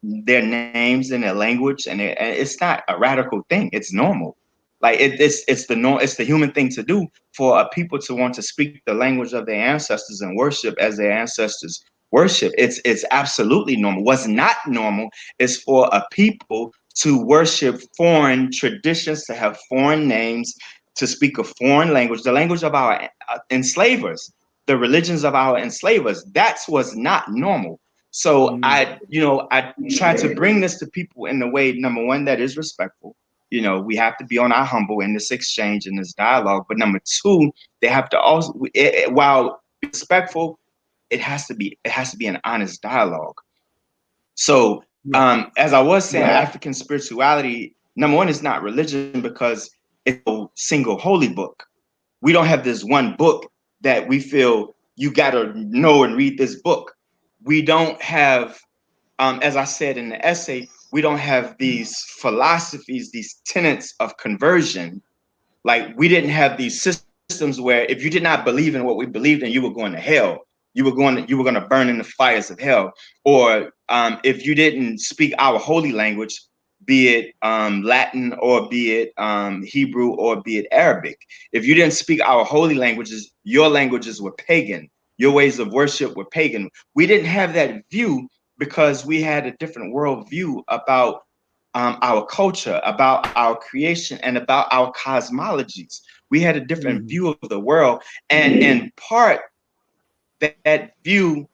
their names and their language, and it's not a radical thing. It's normal. Like it's the human thing to do for a people to want to speak the language of their ancestors and worship as their ancestors worship. It's absolutely normal. What's not normal is for a people to worship foreign traditions, to have foreign names, to speak a foreign language, the language of our enslavers, the religions of our enslavers. That's what's not normal. So I try to bring this to people in the way, number one, that is respectful. We have to be on our humble in this exchange, in this dialogue. But number two, they have to also, while respectful, it has to be an honest dialogue. So as I was saying, African spirituality, number one, is not religion because it's a single holy book. We don't have this one book that we feel you got to know and read this book. We don't have, as I said in the essay, we don't have these philosophies, these tenets of conversion. Like we didn't have these systems where if you did not believe in what we believed in, you were going to hell. You were going to burn in the fires of hell. Or if you didn't speak our holy language, be it Latin or be it Hebrew or be it Arabic. If you didn't speak our holy languages, your languages were pagan. Your ways of worship were pagan. We didn't have that view because we had a different worldview about our culture, about our creation, and about our cosmologies. We had a different view of the world. And in part, that view,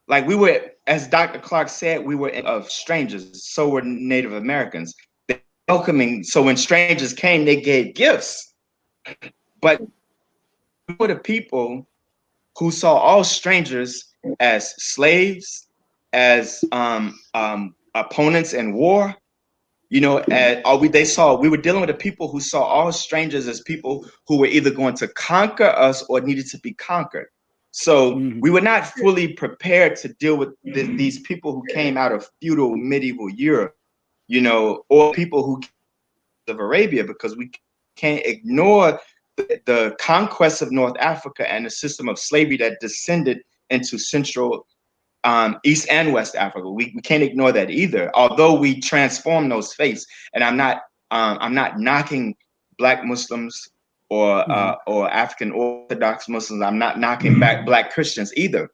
like we were, as Dr. Clark said, we were of strangers. So were Native Americans. They welcoming. So when strangers came, they gave gifts. But we were the people who saw all strangers as slaves, as opponents in war. We were dealing with the people who saw all strangers as people who were either going to conquer us or needed to be conquered. So we were not fully prepared to deal with these people who came out of feudal medieval Europe, or people who came of Arabia, because we can't ignore the conquest of North Africa and the system of slavery that descended into Central, East and West Africa. We can't ignore that either. Although we transform those faiths, and I'm not knocking Black Muslims or African Orthodox Muslims. I'm not knocking back Black Christians either.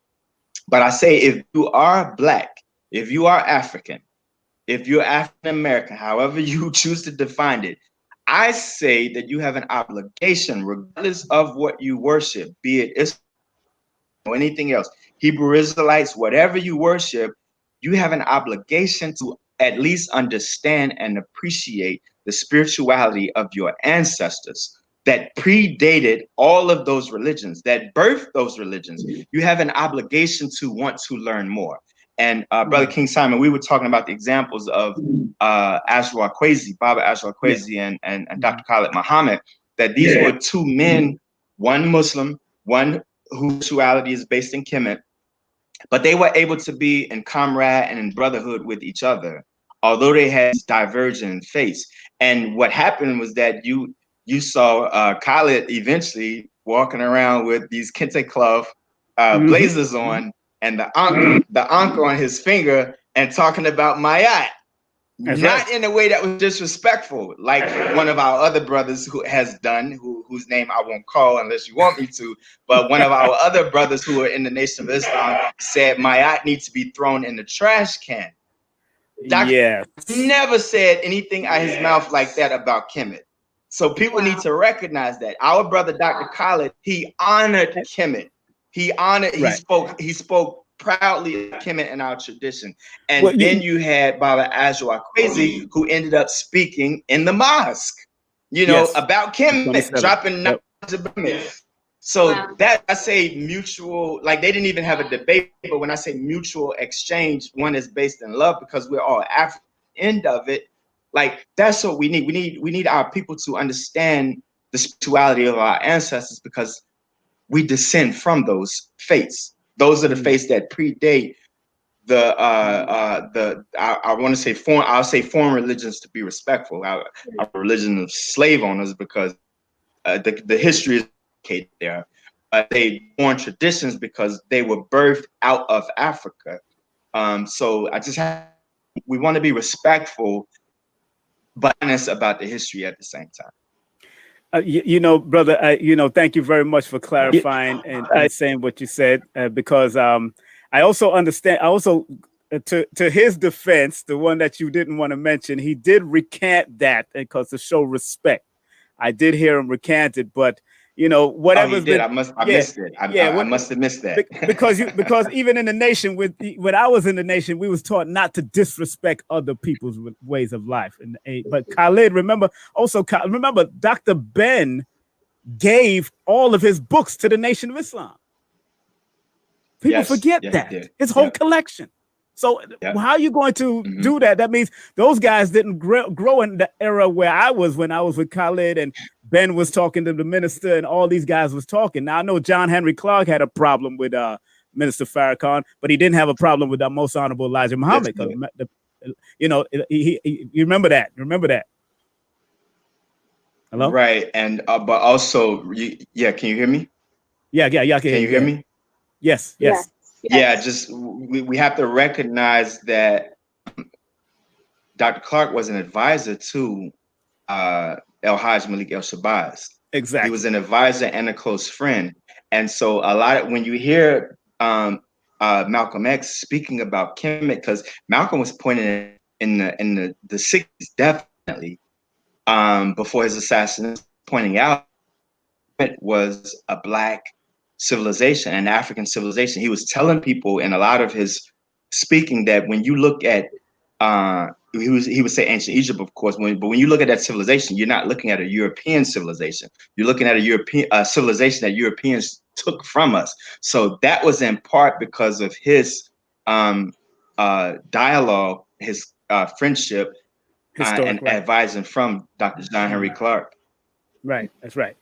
But I say, if you are Black, if you are African, if you're African American, however you choose to define it, I say that you have an obligation, regardless of what you worship, be it Islam or anything else, Hebrew Israelites, whatever you worship, you have an obligation to at least understand and appreciate the spirituality of your ancestors that predated all of those religions, that birthed those religions. You have an obligation to want to learn more. And Brother King Simon, we were talking about the examples of Ashra Kwesi, Baba Ashra Kwesi, and Dr. Khalid Muhammad, that these were two men, one Muslim, one whose sexuality is based in Kemet, but they were able to be in comrade and in brotherhood with each other, although they had divergent faiths. And what happened was that you saw Khalid eventually walking around with these kente cloth blazers on, and the ankh on his finger, and talking about Mayat. Not in a way that was disrespectful, like one of our other brothers who has done, whose name I won't call unless you want me to, but one of our other brothers who are in the Nation of Islam said Mayat needs to be thrown in the trash can. Dr. never said anything out of his mouth like that about Kemet. So people need to recognize that. Our brother, Dr. Khalid, he honored Kemet. He spoke proudly of Kemet in our tradition. And then you had Baba Ashra Kwesi, who ended up speaking in the mosque, about Kemet, dropping knowledge about Kemet. So that, I say mutual, like they didn't even have a debate, but when I say mutual exchange, one is based in love because we're all African. End of it, like that's what we need. We need our people to understand the spirituality of our ancestors because we descend from those faiths. Those are the faiths that predate I want to say foreign. I'll say foreign religions to be respectful. Our religion of slave owners because the history is located there. They foreign traditions because they were birthed out of Africa. So we want to be respectful, but honest about the history at the same time. Brother, thank you very much for clarifying and saying what you said, because I also understand. To his defense, the one that you didn't want to mention, he did recant that because to show respect. I did hear him recant it, but whatever. Oh, he did. I missed it. I must have missed that because even in the nation, when I was in the nation, we was taught not to disrespect other people's ways of life. But Khalid, remember Dr. Ben gave all of his books to the Nation of Islam. People forget that his whole collection. So how are you going to do that? That means those guys didn't grow in the era where I was when I was with Khalid and Ben was talking to the minister and all these guys was talking. Now I know John Henry Clark had a problem with Minister Farrakhan, but he didn't have a problem with the Most Honorable Elijah Muhammad. You remember that. Remember that. Hello? Right. And but also, can you hear me? Yeah. Can you hear me? Yes. Yeah, just we have to recognize that Dr. Clark was an advisor to El Hajj Malik El Shabazz. Exactly. He was an advisor and a close friend. And so when you hear Malcolm X speaking about Kemet, because Malcolm was pointing in the 60s, definitely, before his assassination, pointing out it was a Black civilization, an African civilization. He was telling people in a lot of his speaking that when you look at he would say ancient Egypt, of course, but when you look at that civilization, you're not looking at a European civilization. You're looking at a European civilization that Europeans took from us. So that was in part because of his dialogue, his friendship, and advising from Dr. John Henry Clark. Right. That's right.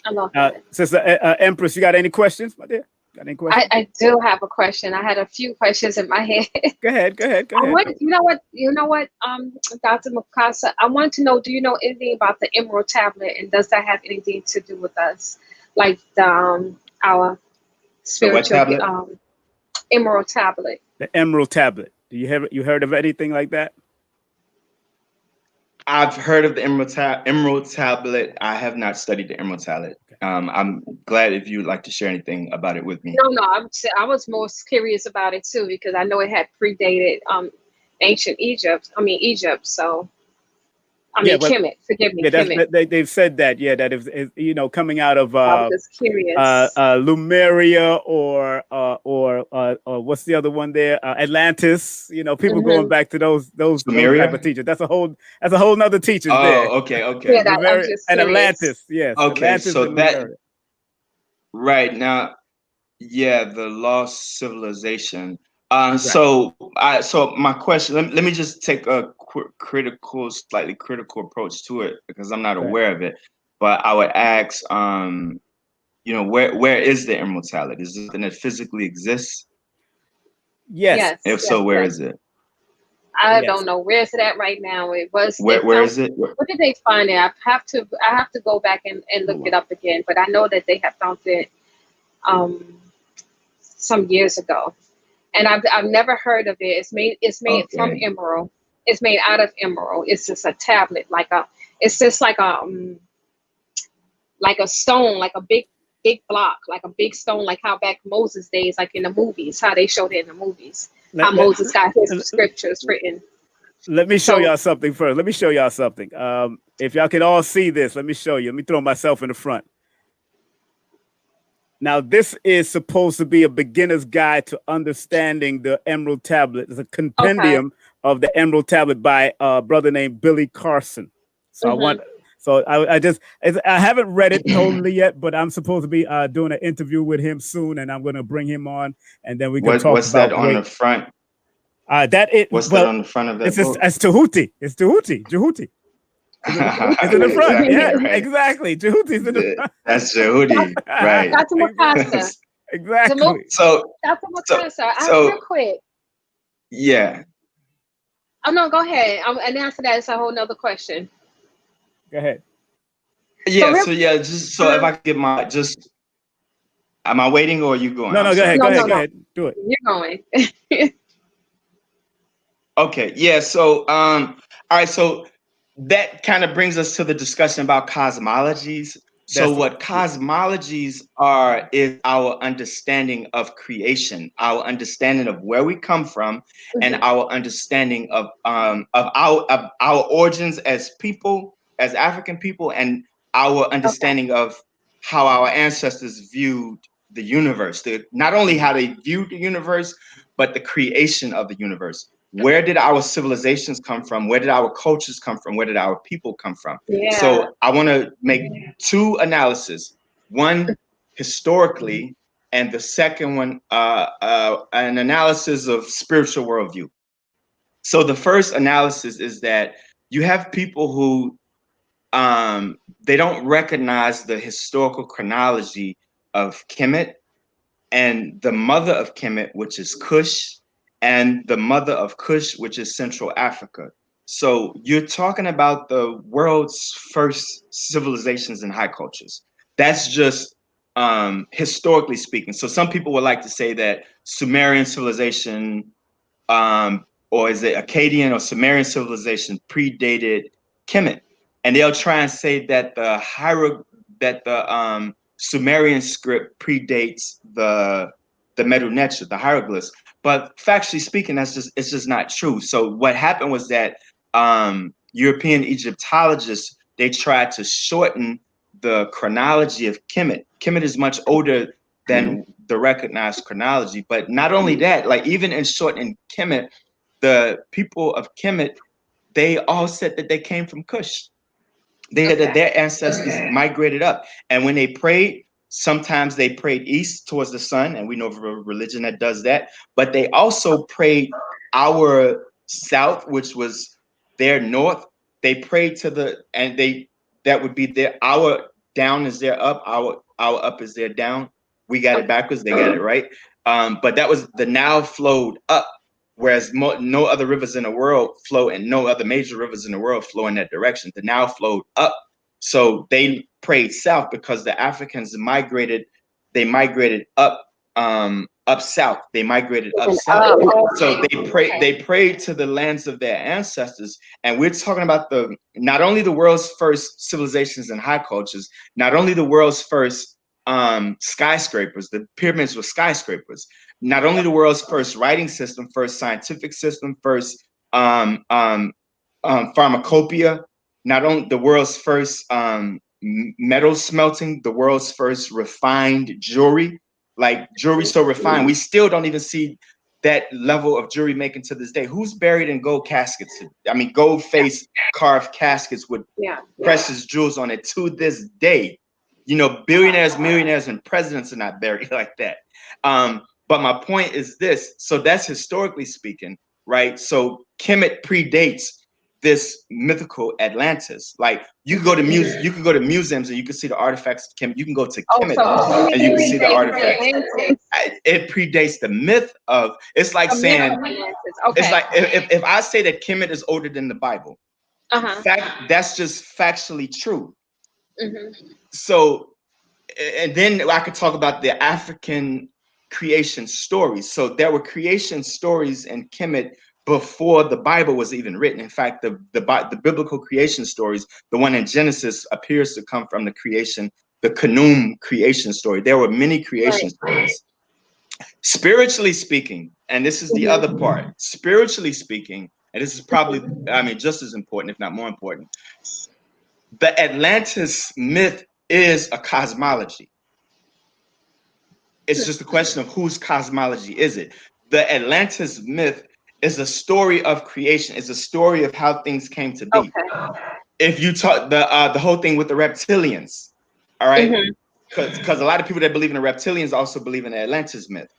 I love that. Sister Empress, you got any questions, my dear? Got any questions? I do have a question. I had a few questions in my head. Go ahead. You know what, Dr. Mukasa, I want to know, do you know anything about the Emerald Tablet, and does that have anything to do with us? Like our spiritual Emerald Tablet. The Emerald Tablet. You heard of anything like that? I've heard of the Emerald Tablet. I have not studied the Emerald Tablet. I'm glad if you'd like to share anything about it with me. No, I was more curious about it too because I know it had predated ancient Egypt. I mean Egypt. So I mean Kemet. Forgive me, Kemet. They've said that. Yeah, that is coming out of I was just curious. Lemuria or what's the other one there? Atlantis. People going back to those type of teachers. That's a whole nother teacher there. Okay. Yeah, I'm just and curious. Atlantis. Yes. Okay, Atlantis so and that Lemuria. right now, yeah, the lost civilization. So my question. Let me just take a slightly critical approach to it because I'm not aware of it. But I would ask, where is the Emerald Tablet? Is it something that physically exists? Yes. If so, where is it? I don't know where it's at right now. It was where is it? What did they find it? I have to go back and look it up again. But I know that they have found it some years ago, and I've never heard of it. It's made from emerald. It's made out of emerald. It's just a tablet, it's just like a stone, like a big block, like a big stone, like how back Moses days, like in the movies, how they showed it in the movies. How Moses got his scriptures written. Let me show y'all something first. Let me show y'all something. If y'all can all see this, let me show you. Let me throw myself in the front. Now, this is supposed to be a beginner's guide to understanding the Emerald Tablet. It's a compendium of the Emerald Tablet by a brother named Billy Carson. So I haven't read it totally yet, but I'm supposed to be doing an interview with him soon, and I'm going to bring him on, and then we can talk what's about that on the front? What's that on the front of that book? It's Tahuti. It's Tahuti. Jehuti. It's in the front. Yeah, right. Exactly. Jehuti's in the front. That's Jehuti, right? Dr. Mukasa. Exactly. So, Dr. Mukasa, real quick. Yeah. Oh no, go ahead. And after that, it's a whole nother question. Go ahead. Yeah. Just so if I could get am I waiting or are you going? No, go ahead. Go ahead. Do it. You're going. Okay. Yeah. So, all right. So that kind of brings us to the discussion about cosmologies. So what cosmologies are is our understanding of creation, our understanding of where we come from, and our understanding of our origins as people, as African people, and our understanding of how our ancestors viewed the universe. Not only how they viewed the universe, but the creation of the universe. Where did our civilizations come from? Where did our cultures come from? Where did our people come from? Yeah. So I want to make two analyses. One historically, and the second one an analysis of spiritual worldview. So the first analysis is that you have people who they don't recognize the historical chronology of Kemet and the mother of Kemet, which is Kush, and the mother of Kush, which is Central Africa. So you're talking about the world's first civilizations and high cultures. That's just historically speaking. So some people would like to say that Sumerian civilization, or is it Akkadian or Sumerian civilization, predated Kemet, and they'll try and say that the Sumerian script predates the Medu Neter, the hieroglyphs. But factually speaking, it's just not true. So what happened was that European Egyptologists, they tried to shorten the chronology of Kemet. Kemet is much older than the recognized chronology. But not only that, like even in shortening Kemet, the people of Kemet, they all said that they came from Kush. They said that their ancestors migrated up. And when they prayed, sometimes they prayed east towards the sun, and we know of a religion that does that. But they also prayed our south, which was their north. They prayed that would be our down is their up, our up is their down. We got it backwards, they got it right. But that was the Nile flowed up, whereas no other rivers in the world flow, and no other major rivers in the world flow in that direction. The Nile flowed up. So they prayed south because the Africans migrated up up south. They migrated up Moving south. up. Oh, So okay. they prayed to the lands of their ancestors. And we're talking about not only the world's first civilizations and high cultures, not only the world's first skyscrapers, the pyramids were skyscrapers, not only the world's first writing system, first scientific system, first pharmacopoeia, not only the world's first metal smelting, the world's first refined jewelry, like jewelry so refined, we still don't even see that level of jewelry making to this day. Who's buried in gold caskets? I mean, gold face carved caskets with precious jewels on it to this day. You know, billionaires, millionaires, and presidents are not buried like that. But my point is this. So that's historically speaking, right? So Kemet predates this mythical Atlantis. Like you can go to museums and you can see the artifacts of Kemet. You can go to Kemet and you can see the artifacts. It predates the myth of. It's like saying. It's like if I say that Kemet is older than the Bible. That's just factually true. So, and then I could talk about the African creation stories. So there were creation stories in Kemet before the Bible was even written. In fact, the biblical creation stories, the one in Genesis, appears to come from the Canaan creation story. There were many creation stories. Spiritually speaking, and this is the other part, spiritually speaking, and this is probably, I mean, just as important, if not more important, the Atlantis myth is a cosmology. It's just a question of whose cosmology is it. The Atlantis myth is a story of creation. It's a story of how things came to be. If you talk the whole thing with the reptilians, all right, because a lot of people that believe in the reptilians also believe in the Atlantis myth.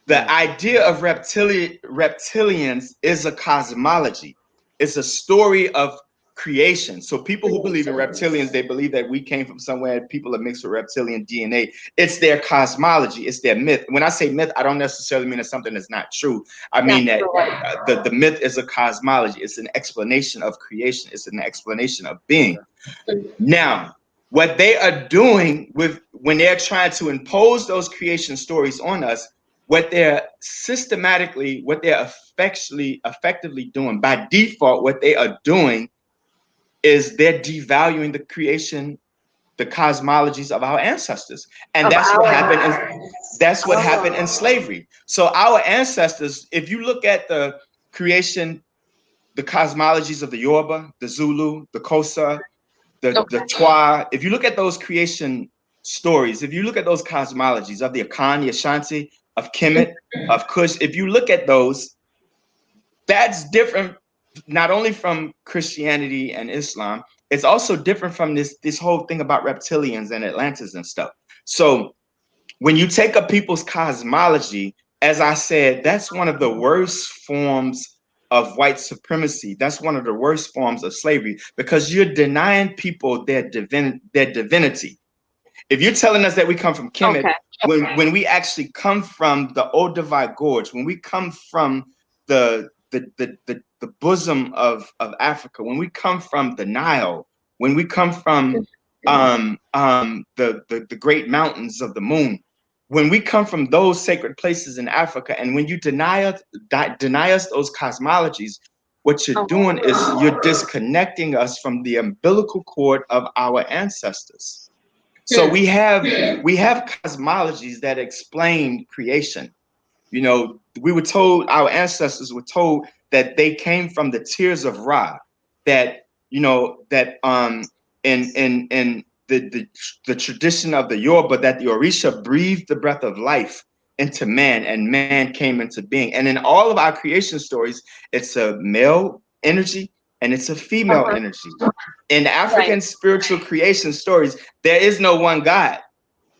The idea of reptilians is a cosmology. It's a story of creation. So people who believe in reptilians, they believe that we came from somewhere, people are mixed with reptilian DNA. It's their cosmology. It's their myth. When I say myth, I don't necessarily mean it's something that's not true. I mean that the myth is a cosmology. It's an explanation of creation. It's an explanation of being. Now, what they are doing when they're trying to impose those creation stories on us, what they're effectively doing by default, what they are doing is they're devaluing the creation, the cosmologies of our ancestors. And that's what happened in slavery. So our ancestors, if you look at the creation, the cosmologies of the Yoruba, the Zulu, the Xhosa, the Twa, if you look at those creation stories, if you look at those cosmologies of the Akan, the Ashanti, of Kemet, of Kush, if you look at those, that's different not only from Christianity and Islam, it's also different from this whole thing about reptilians and Atlantis and stuff. So when you take up people's cosmology, as I said, that's one of the worst forms of white supremacy. That's one of the worst forms of slavery, because you're denying people their divinity. If you're telling us that we come from Kemet, when we actually come from the Olduvai Gorge, when we come from the bosom of Africa, when we come from the Nile, when we come from the great mountains of the moon, when we come from those sacred places in Africa, and when you deny us those cosmologies, what you're doing is you're disconnecting us from the umbilical cord of our ancestors. So we have cosmologies that explain creation. You know, our ancestors were told that they came from the tears of Ra, that in the tradition of the Yoruba, that the Orisha breathed the breath of life into man, and man came into being. And in all of our creation stories, it's a male energy and it's a female energy. In African spiritual creation stories, there is no one God,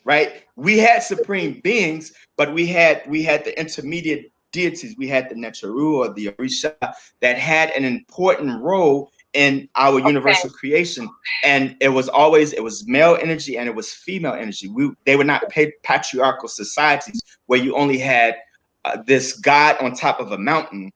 right? We had supreme beings, but we had the intermediate deities. We had the Neteru or the Orisha that had an important role in our universal creation. And it was male energy and it was female energy. They were not patriarchal societies where you only had this God on top of a mountain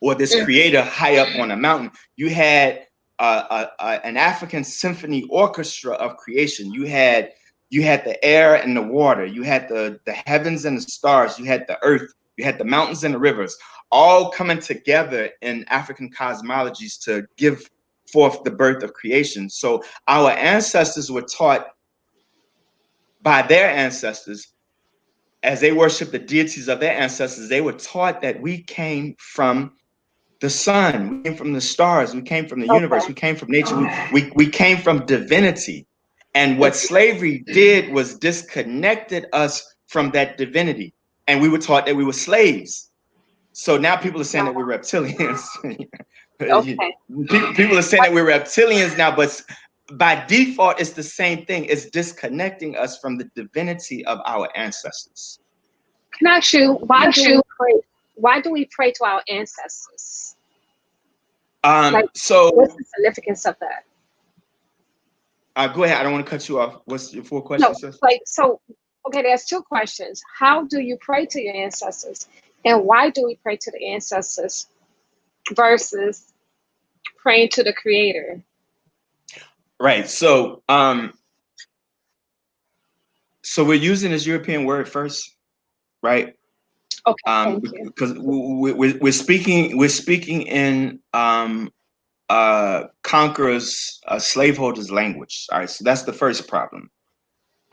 or this creator high up on a mountain. You had an African symphony orchestra of creation. You had you had the air and the water, you had the heavens and the stars, you had the earth, you had the mountains and the rivers, all coming together in African cosmologies to give forth the birth of creation. So our ancestors were taught by their ancestors, as they worshiped the deities of their ancestors, they were taught that we came from the sun, we came from the stars, we came from the universe, we came from nature, we came from divinity. And what slavery did was disconnected us from that divinity. And we were taught that we were slaves. So now people are saying that we're reptilians. People are saying that we're reptilians now, but by default, it's the same thing. It's disconnecting us from the divinity of our ancestors. Can I ask you, why do we pray to our ancestors? So what's the significance of that? Go ahead. I don't want to cut you off. What's your 4 questions? No, okay, there's 2 questions. How do you pray to your ancestors? And why do we pray to the ancestors versus praying to the creator? Right. So so we're using this European word first, right? Okay. Because we're speaking in conquerors, slaveholders' language. All right, so that's the first problem.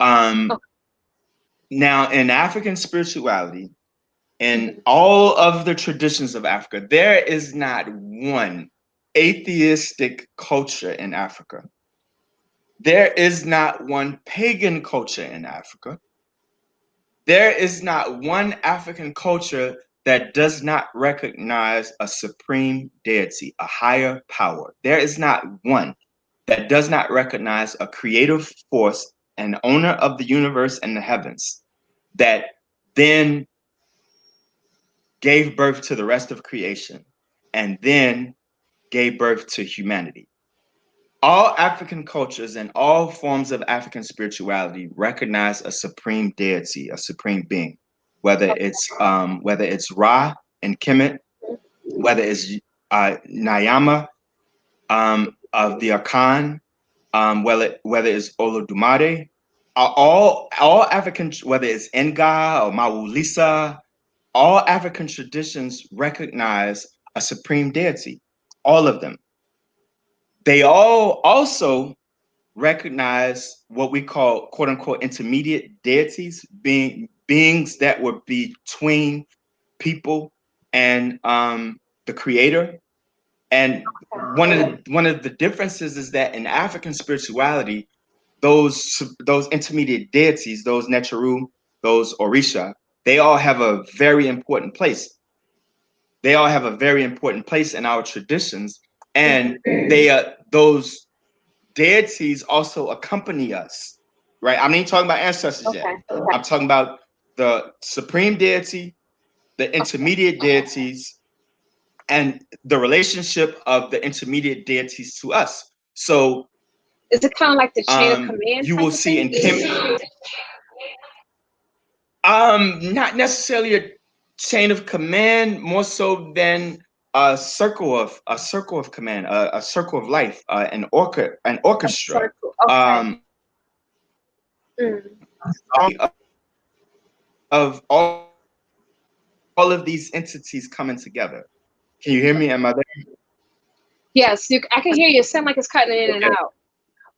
Now, in African spirituality, in all of the traditions of Africa, there is not one atheistic culture in Africa. There is not one pagan culture in Africa. There is not one African culture that does not recognize a supreme deity, a higher power. There is not one that does not recognize a creative force, an owner of the universe and the heavens, that then gave birth to the rest of creation and then gave birth to humanity. All African cultures and all forms of African spirituality recognize a supreme deity, a supreme being, whether it's Ra and Kemet, whether it's Nyama of the Akan, whether it's Olodumare, all African, whether it's Enga or Mawulisa, all African traditions recognize a supreme deity, all of them. They all also recognize what we call, quote unquote, intermediate deities, beings that were between people and the creator. And one of the differences is that in African spirituality, those intermediate deities, those Neteru, those Orisha, they all have a very important place. They all have a very important place in our traditions, and those deities also accompany us, right? I'm not talking about ancestors yet. I'm talking about the supreme deity, the intermediate deities, and the relationship of the intermediate deities to us. So is it kind of like the chain of command? You will see in Kemet, not necessarily a chain of command, more so than a circle of command, a circle of life, an orchestra. Of all of these entities coming together. Can you hear me? Am I there? Yes, I can hear you. It sounds like it's cutting in and out.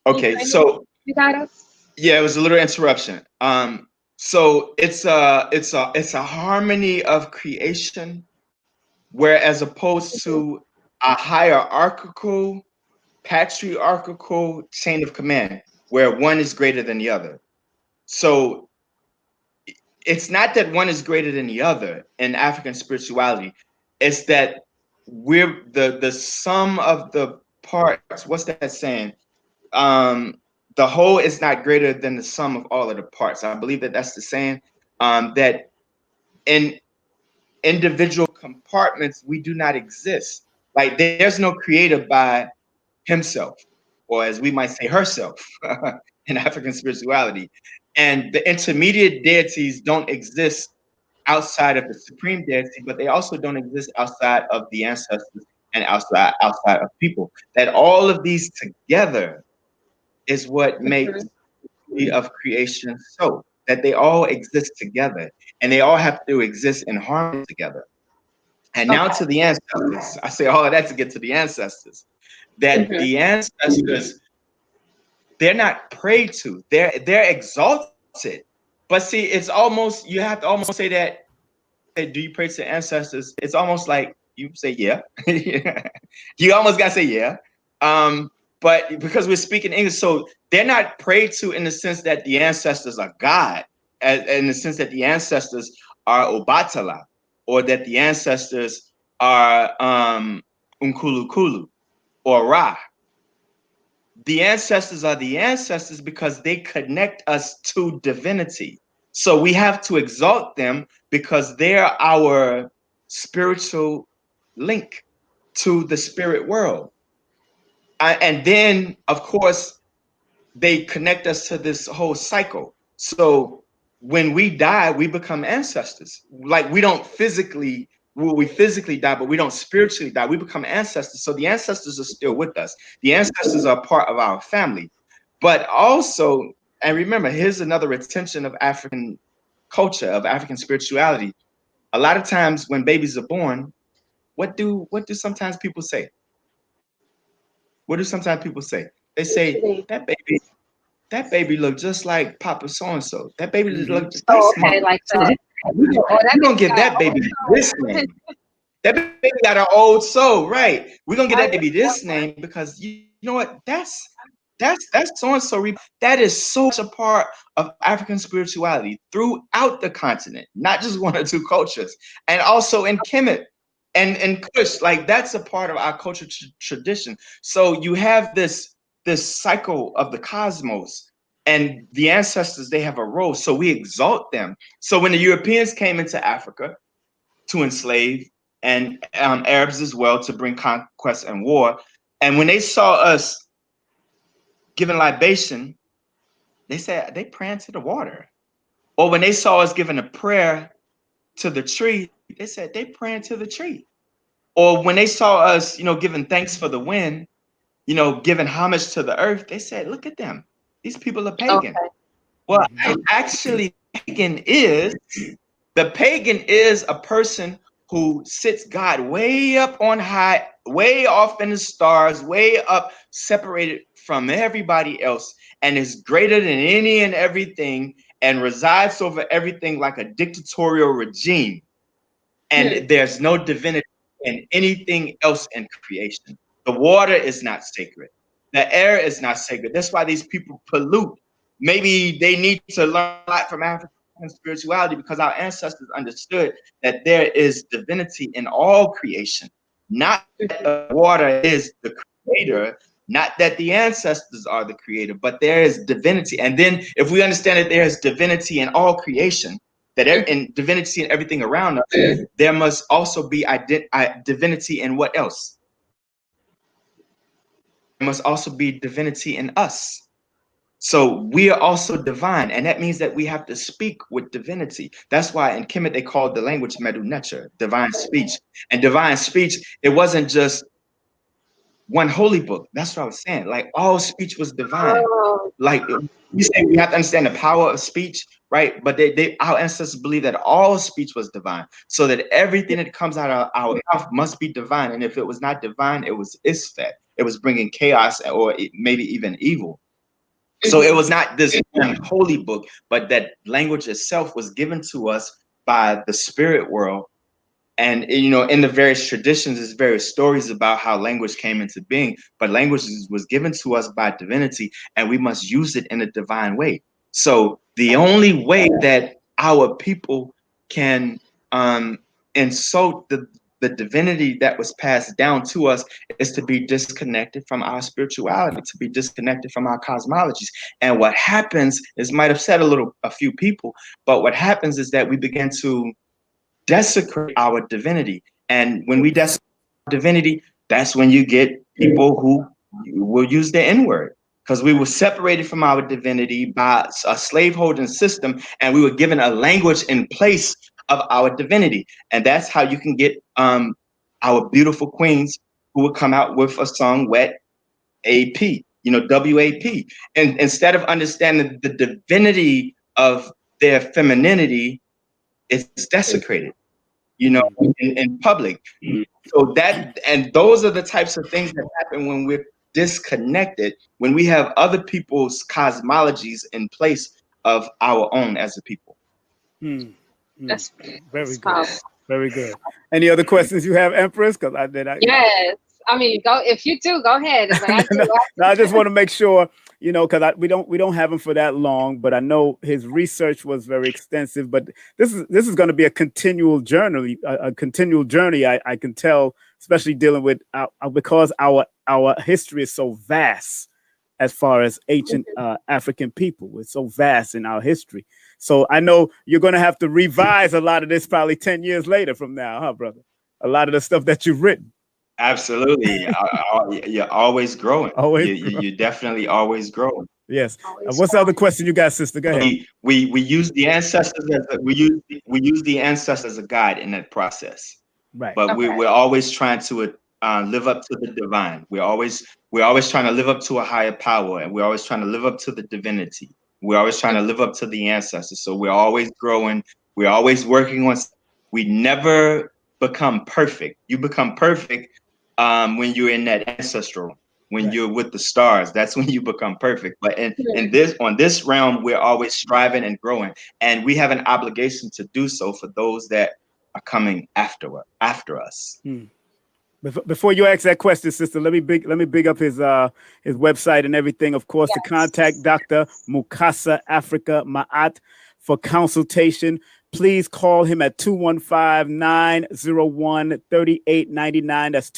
Okay, so you got us? Yeah, it was a little interruption. So it's a harmony of creation, where as opposed to a hierarchical, patriarchal chain of command, where one is greater than the other. So it's not that one is greater than the other in African spirituality. It's that we're the sum of the parts. What's that saying? The whole is not greater than the sum of all of the parts. I believe that that's the saying. That in individual compartments, we do not exist. Like there's no creator by himself, or as we might say, herself in African spirituality. And the intermediate deities don't exist outside of the supreme deity, but they also don't exist outside of the ancestors and outside of people. That all of these together is what makes chronology of creation so that they all exist together and they all have to exist in harmony together. And now to the ancestors. I say all of that to get to the ancestors. That the ancestors, they're not prayed to. They're exalted. But see, it's almost, you have to almost say that, do you pray to ancestors? It's almost like you say, yeah. You almost got to say, yeah. But because we're speaking English, so they're not prayed to in the sense that the ancestors are God, in the sense that the ancestors are Obatala, or that the ancestors are Unkulukulu or Ra. The ancestors are the ancestors because they connect us to divinity. So we have to exalt them because they're our spiritual link to the spirit world. And then, of course, they connect us to this whole cycle. So when we die, we become ancestors. Like we don't physically, well, we physically die, but we don't spiritually die. We become ancestors. So the ancestors are still with us. The ancestors are part of our family. But also, and remember, here's another retention of African culture, of African spirituality. A lot of times when babies are born, what do sometimes people say? What do sometimes people say? They say that baby look just like Papa so and so. That baby look that's Okay, like so that. we're gonna give that baby this name. That baby got an old soul, right? We're gonna give that baby this name because you know what? That's so and so. That is so much a part of African spirituality throughout the continent, not just one or two cultures, and also in Kemet and Kush. Like that's a part of our culture tradition. So you have this cycle of the cosmos. And the ancestors, they have a role. So we exalt them. So when the Europeans came into Africa to enslave, and Arabs as well, to bring conquest and war. And when they saw us giving libation, they said they praying to the water. Or when they saw us giving a prayer to the tree, they said they praying to the tree. Or when they saw us, giving thanks for the wind, giving homage to the earth, they said, look at them. These people are pagan. Okay. Well, actually, the pagan is a person who sits God way up on high, way off in the stars, way up, separated from everybody else, and is greater than any and everything, and resides over everything like a dictatorial regime. And there's no divinity in anything else in creation. The water is not sacred. The air is not sacred. That's why these people pollute. Maybe they need to learn a lot from African spirituality because our ancestors understood that there is divinity in all creation, not that the water is the creator, not that the ancestors are the creator, but there is divinity. And then if we understand that there is divinity in all creation, that in divinity in everything around us, there must also be divinity in what else? There must also be divinity in us. So we are also divine, and that means that we have to speak with divinity. That's why in Kemet they called the language Medu Necher, divine speech. And divine speech, it wasn't just one holy book. That's what I was saying. Like all speech was divine. Like we say we have to understand the power of speech, right? But our ancestors believe that all speech was divine, so that everything that comes out of our mouth must be divine. And if it was not divine, it was Isfet. It was bringing chaos or maybe even evil. So it was not this holy book, but that language itself was given to us by the spirit world. And, in the various traditions, there's various stories about how language came into being, but language was given to us by divinity, and we must use it in a divine way. So the only way that our people can insult the divinity that was passed down to us is to be disconnected from our spirituality, to be disconnected from our cosmologies. And what happens is, might upset a few people, but what happens is that we begin to desecrate our divinity. And when we desecrate divinity, that's when you get people who will use the N-word, because we were separated from our divinity by a slaveholding system, and we were given a language in place of our divinity. And that's how you can get our beautiful queens who would come out with a song, Wet AP. WAP. And instead of understanding the divinity of their femininity, it's desecrated, in public. So those are the types of things that happen when we're disconnected, when we have other people's cosmologies in place of our own as a people. That's Very good. powerful. Very good. Any other questions you have, Empress? Because Yes. I mean, go if you do, go ahead. But I do. No, I just want to make sure, because we don't have him for that long, but I know his research was very extensive. But this is going to be a continual journey. A continual journey. I can tell, especially dealing with because our history is so vast as far as ancient African people. It's so vast in our history. So I know you're going to have to revise a lot of this probably 10 years later from now, huh, brother? A lot of the stuff that you've written. Absolutely. You're always growing. Always you're definitely always growing. Yes. What's the other question you got, sister? Go ahead. We use the ancestors we use the ancestors as a guide in that process. Right. But we're always trying to live up to the divine. We're always trying to live up to a higher power, and we're always trying to live up to the divinity. We're always trying to live up to the ancestors. So we're always growing. We're always working on. We never become perfect. You become perfect when you're in that ancestral. When you're with the stars, that's when you become perfect. But on this realm, we're always striving and growing, and we have an obligation to do so for those that are coming after us. Before you ask that question, sister, let me big up his website and everything. Of course, to contact Dr. Mukasa Afrika Ma'at for consultation, please call him at 215-901-3899. That's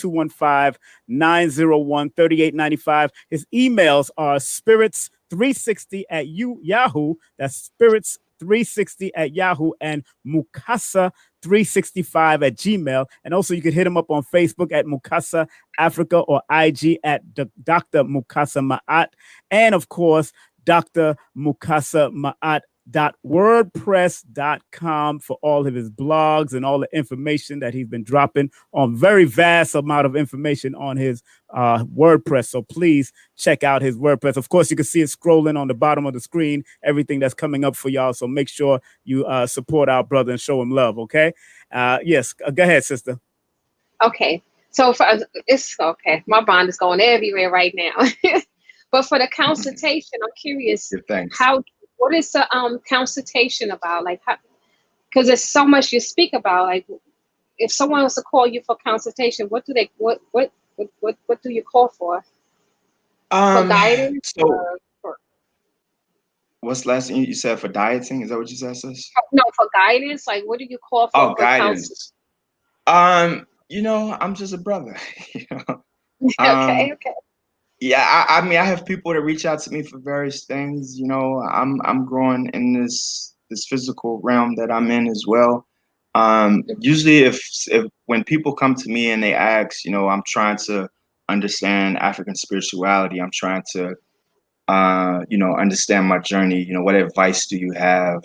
215-901-3895. His emails are spirits360@yahoo. That's spirits360@yahoo and Mukasa365@gmail. And also you can hit him up on Facebook at Mukasa Afrika or IG at Dr. Mukasa Ma'at. And of course, Dr. Mukasa Ma'at.wordpress.com for all of his blogs and all the information that he's been dropping on very vast amount of information on his WordPress. So please check out his WordPress. Of course, you can see it scrolling on the bottom of the screen, everything that's coming up for y'all. So make sure you support our brother and show him love. Okay. Yes. Go ahead, sister. Okay. So it's okay. My bond is going everywhere right now. But for the consultation, I'm curious what is the consultation about? Like, because there's so much you speak about. Like, if someone wants to call you for consultation, what do you call for? For guidance? What's the last thing you said? For dieting? Is that what you said, sis? No, for guidance. Like, what do you call for? Oh, guidance. I'm just a brother. Okay. Yeah, I mean, I have people that reach out to me for various things. I'm growing in this physical realm that I'm in as well. Usually, if when people come to me and they ask, I'm trying to understand African spirituality. I'm trying to, understand my journey. What advice do you have?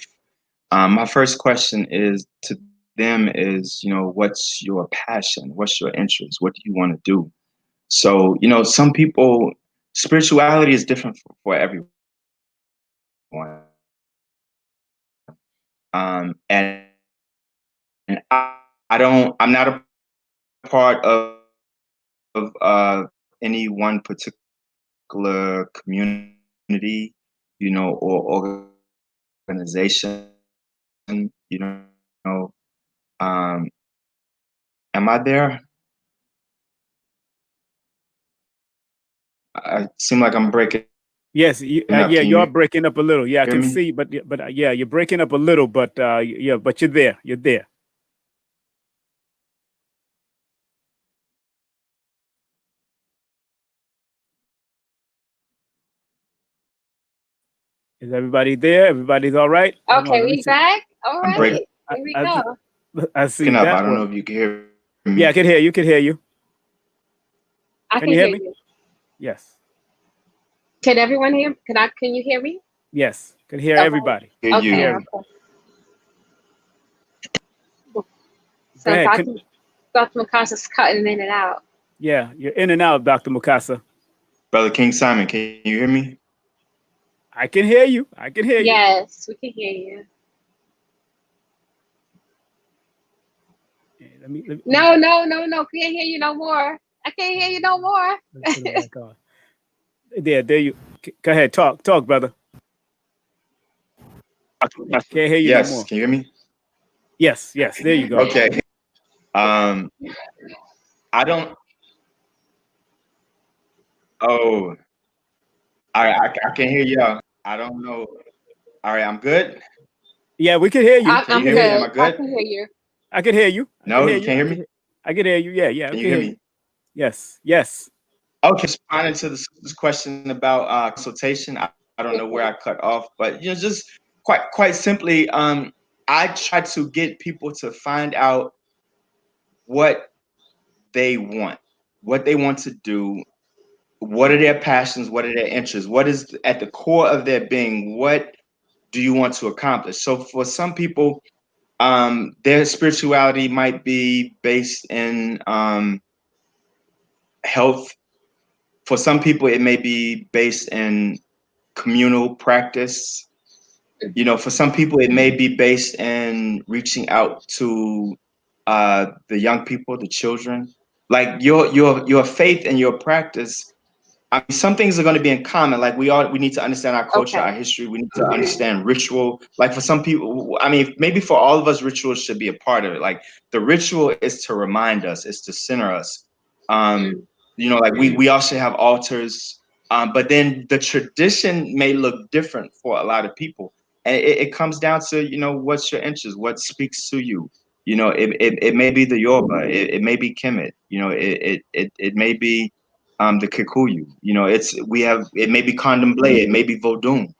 My first question to them is, what's your passion? What's your interest? What do you want to do? So, some people, spirituality is different for everyone. And I'm not a part of any one particular community, or organization, am I there? I seem like I'm breaking. Yes, you are breaking up a little. Yeah, I can see, but yeah, you're breaking up a little, but but you're there. You're there. Is everybody there? Everybody's all right? Okay, we back. All right, here we go. I see that. I don't know if you can hear me. Yeah, I can hear you. Can hear you. I can hear you. Yes. Can everyone hear? Can you hear me? Yes, can hear everybody. Okay. So Dr. Mukasa's cutting in and out. Yeah, you're in and out, Dr. Mukasa. Brother King Simon, can you hear me? I can hear you. I can hear you. Yes, we can hear you. Let me No, can't hear you no more. I can't hear you no more. put it back on. There you go ahead. Talk, brother. Can't hear you no Yes, more. can you hear me? Yes, there you go. Okay. I don't. Oh, I can hear y'all. I don't know. All right, I'm good. Yeah, we can hear you. Can you I'm hear me? Am good. I I good? can hear you. I can hear you. No, you can't hear me. I can hear you. Yeah, I Can can you hear hear you. me? Yes. Okay, responding to this question about consultation. I don't know where I cut off, but just quite simply, I try to get people to find out what they want, what they want to do, what are their passions, what are their interests, what is at the core of their being, what do you want to accomplish? So for some people, their spirituality might be based in health. For some people, it may be based in communal practice. For some people, it may be based in reaching out to the young people, the children. Like your faith and your practice. I mean, some things are going to be in common. Like we need to understand our culture, our Okay. history. We need to understand ritual. Like for some people, I mean, maybe for all of us, rituals should be a part of it. Like the ritual is to remind us, is to center us. Like we all should have altars. But then the tradition may look different for a lot of people, and it comes down to what's your interest, what speaks to you. It may be the Yoruba, it may be Kemet. It may be the Kikuyu. It may be Candomblé, it may be Vodun.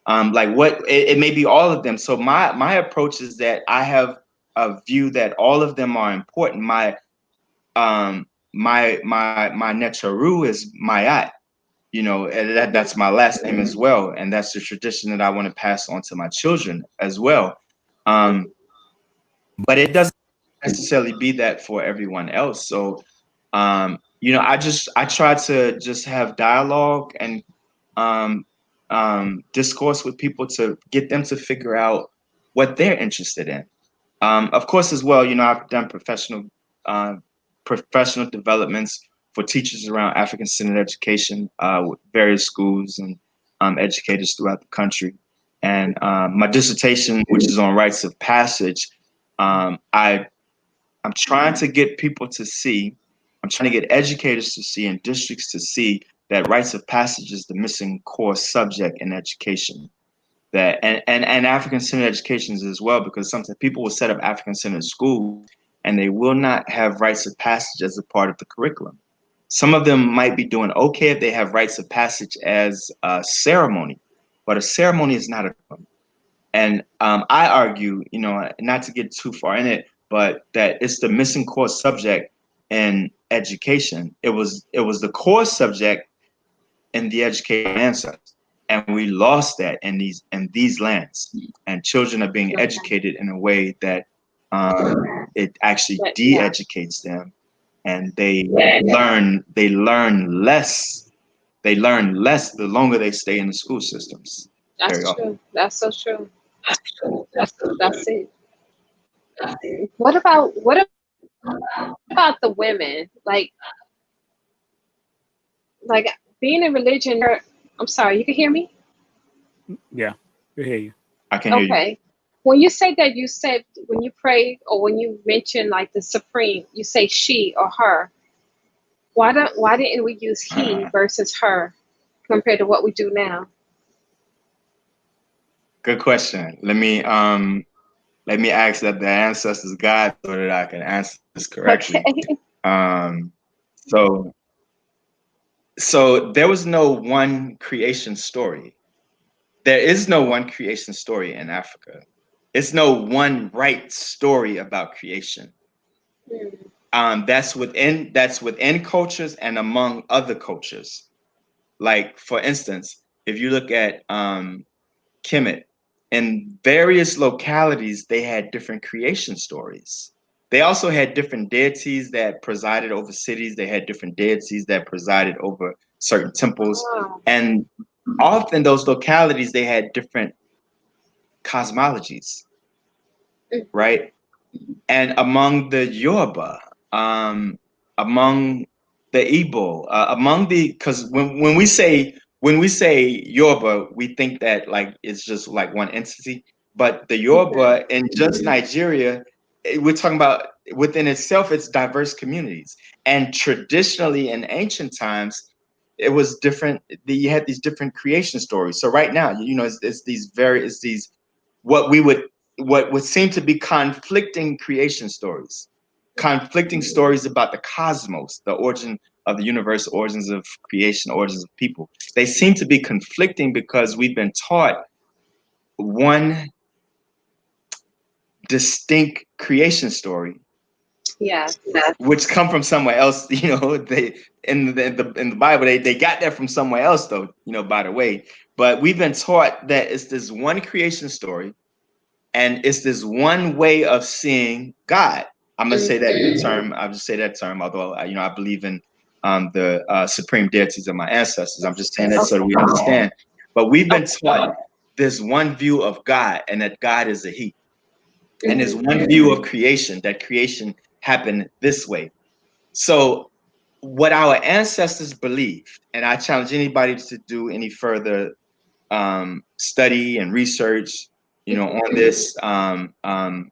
It may be all of them. So my approach is that I have a view that all of them are important. My Necharu is Mayat, and that's my last name as well. And that's the tradition that I want to pass on to my children as well. But it doesn't necessarily be that for everyone else. So I try to just have dialogue and discourse with people to get them to figure out what they're interested in. Of course, as well, I've done professional developments for teachers around African-centered education with various schools and educators throughout the country. And my dissertation, which is on rites of passage, I'm trying to get people to see, I'm trying to get educators to see and districts to see that rites of passage is the missing core subject in education. That and African-centered educations as well, because sometimes people will set up African-centered schools and they will not have rites of passage as a part of the curriculum. Some of them might be doing okay if they have rites of passage as a ceremony, but a ceremony is not a. And I argue, not to get too far in it, but that it's the missing core subject in education. It was the core subject in the education ancestors, and we lost that in these lands. And children are being educated in a way that it actually de-educates them, and they learn less. They learn less the longer they stay in the school systems. That's true. That's so true. That's it. What about the women? Like being in religion. I'm sorry. You can hear me? Yeah, we hear you. I can hear you. Okay. When you say that, you said when you pray or when you mention like the supreme, you say she or her. Why didn't we use he versus her compared to what we do now? Good question. Let me ask that the ancestors guide so that I can answer this correctly. Okay. So there was no one creation story. There is no one creation story in Africa. It's no one right story about creation. That's within cultures and among other cultures. Like for instance, if you look at Kemet, in various localities, they had different creation stories. They also had different deities that presided over cities. They had different deities that presided over certain temples, and often those localities, they had different cosmologies, right? And among the Yoruba, among the Igbo, because when we say Yoruba, we think that like it's just like one entity, but the Yoruba in just Nigeria, we're talking about within itself, it's diverse communities. And traditionally in ancient times, it was different. You had these different creation stories. So right now, you know, it's these what would seem to be conflicting creation stories, conflicting stories about the cosmos, the origin of the universe, origins of creation, origins of people. They seem to be conflicting because we've been taught one distinct creation story, which come from somewhere else. You know, they in the Bible, they got that from somewhere else, though. You know, by the way, but we've been taught that it's this one creation story, and it's this one way of seeing God. I'm gonna say that term. I'll just say that term. Although you know, I believe in the supreme deities of my ancestors. I'm just saying that so that we understand. But we've been taught this one view of God, and that God is a He. And there's one view of creation, that creation happened this way. So what our ancestors believed, and I challenge anybody to do any further study and research, you know, on this,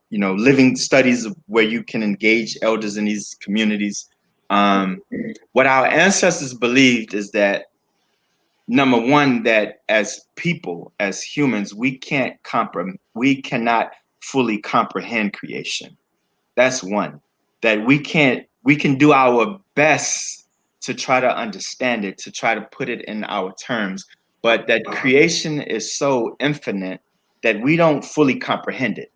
you know, living studies where you can engage elders in these communities. What our ancestors believed is that, number one, that as people, as humans, we cannot fully comprehend creation. That's one. That we can do our best to try to understand it, to try to put it in our terms, but that creation is so infinite that we don't fully comprehend it.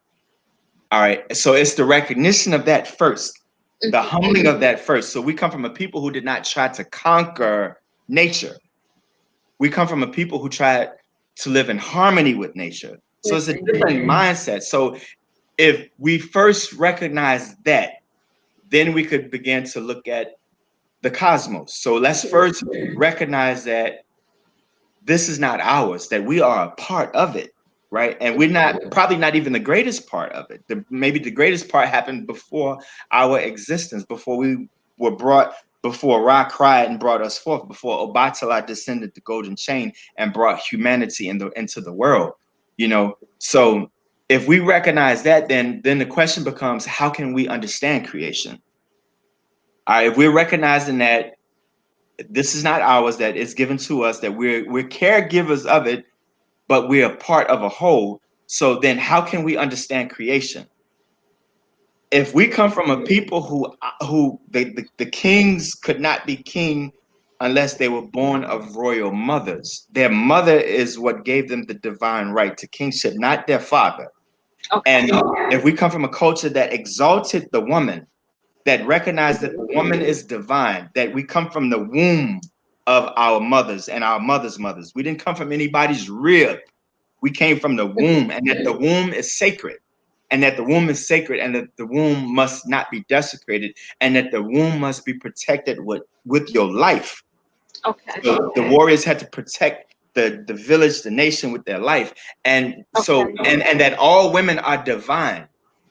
All right. So it's the recognition of that first, the humbling of that first. So we come from a people who did not try to conquer nature. We come from a people who tried to live in harmony with nature. So it's a different mindset. So if we first recognize that, then we could begin to look at the cosmos. So let's first recognize that this is not ours, that we are a part of it, right? And we're probably not even the greatest part of it. Maybe the greatest part happened before our existence, before we were brought, before Ra cried and brought us forth, before Obatala descended the golden chain and brought humanity into the world, you know? So if we recognize that, then the question becomes, how can we understand creation? All right, if we're recognizing that this is not ours, that it's given to us, that we're caregivers of it, but we're a part of a whole. So then how can we understand creation? If we come from a people who the kings could not be king unless they were born of royal mothers. Their mother is what gave them the divine right to kingship, not their father. And if we come from a culture that exalted the woman, that recognize that the woman is divine, that we come from the womb of our mothers and our mothers' mothers. We didn't come from anybody's rib. We came from the womb, and that the womb is sacred, and that the womb is sacred, and that the womb must not be desecrated, and that the womb must be protected with your life. So the warriors had to protect the village, the nation with their life. And so, and that all women are divine.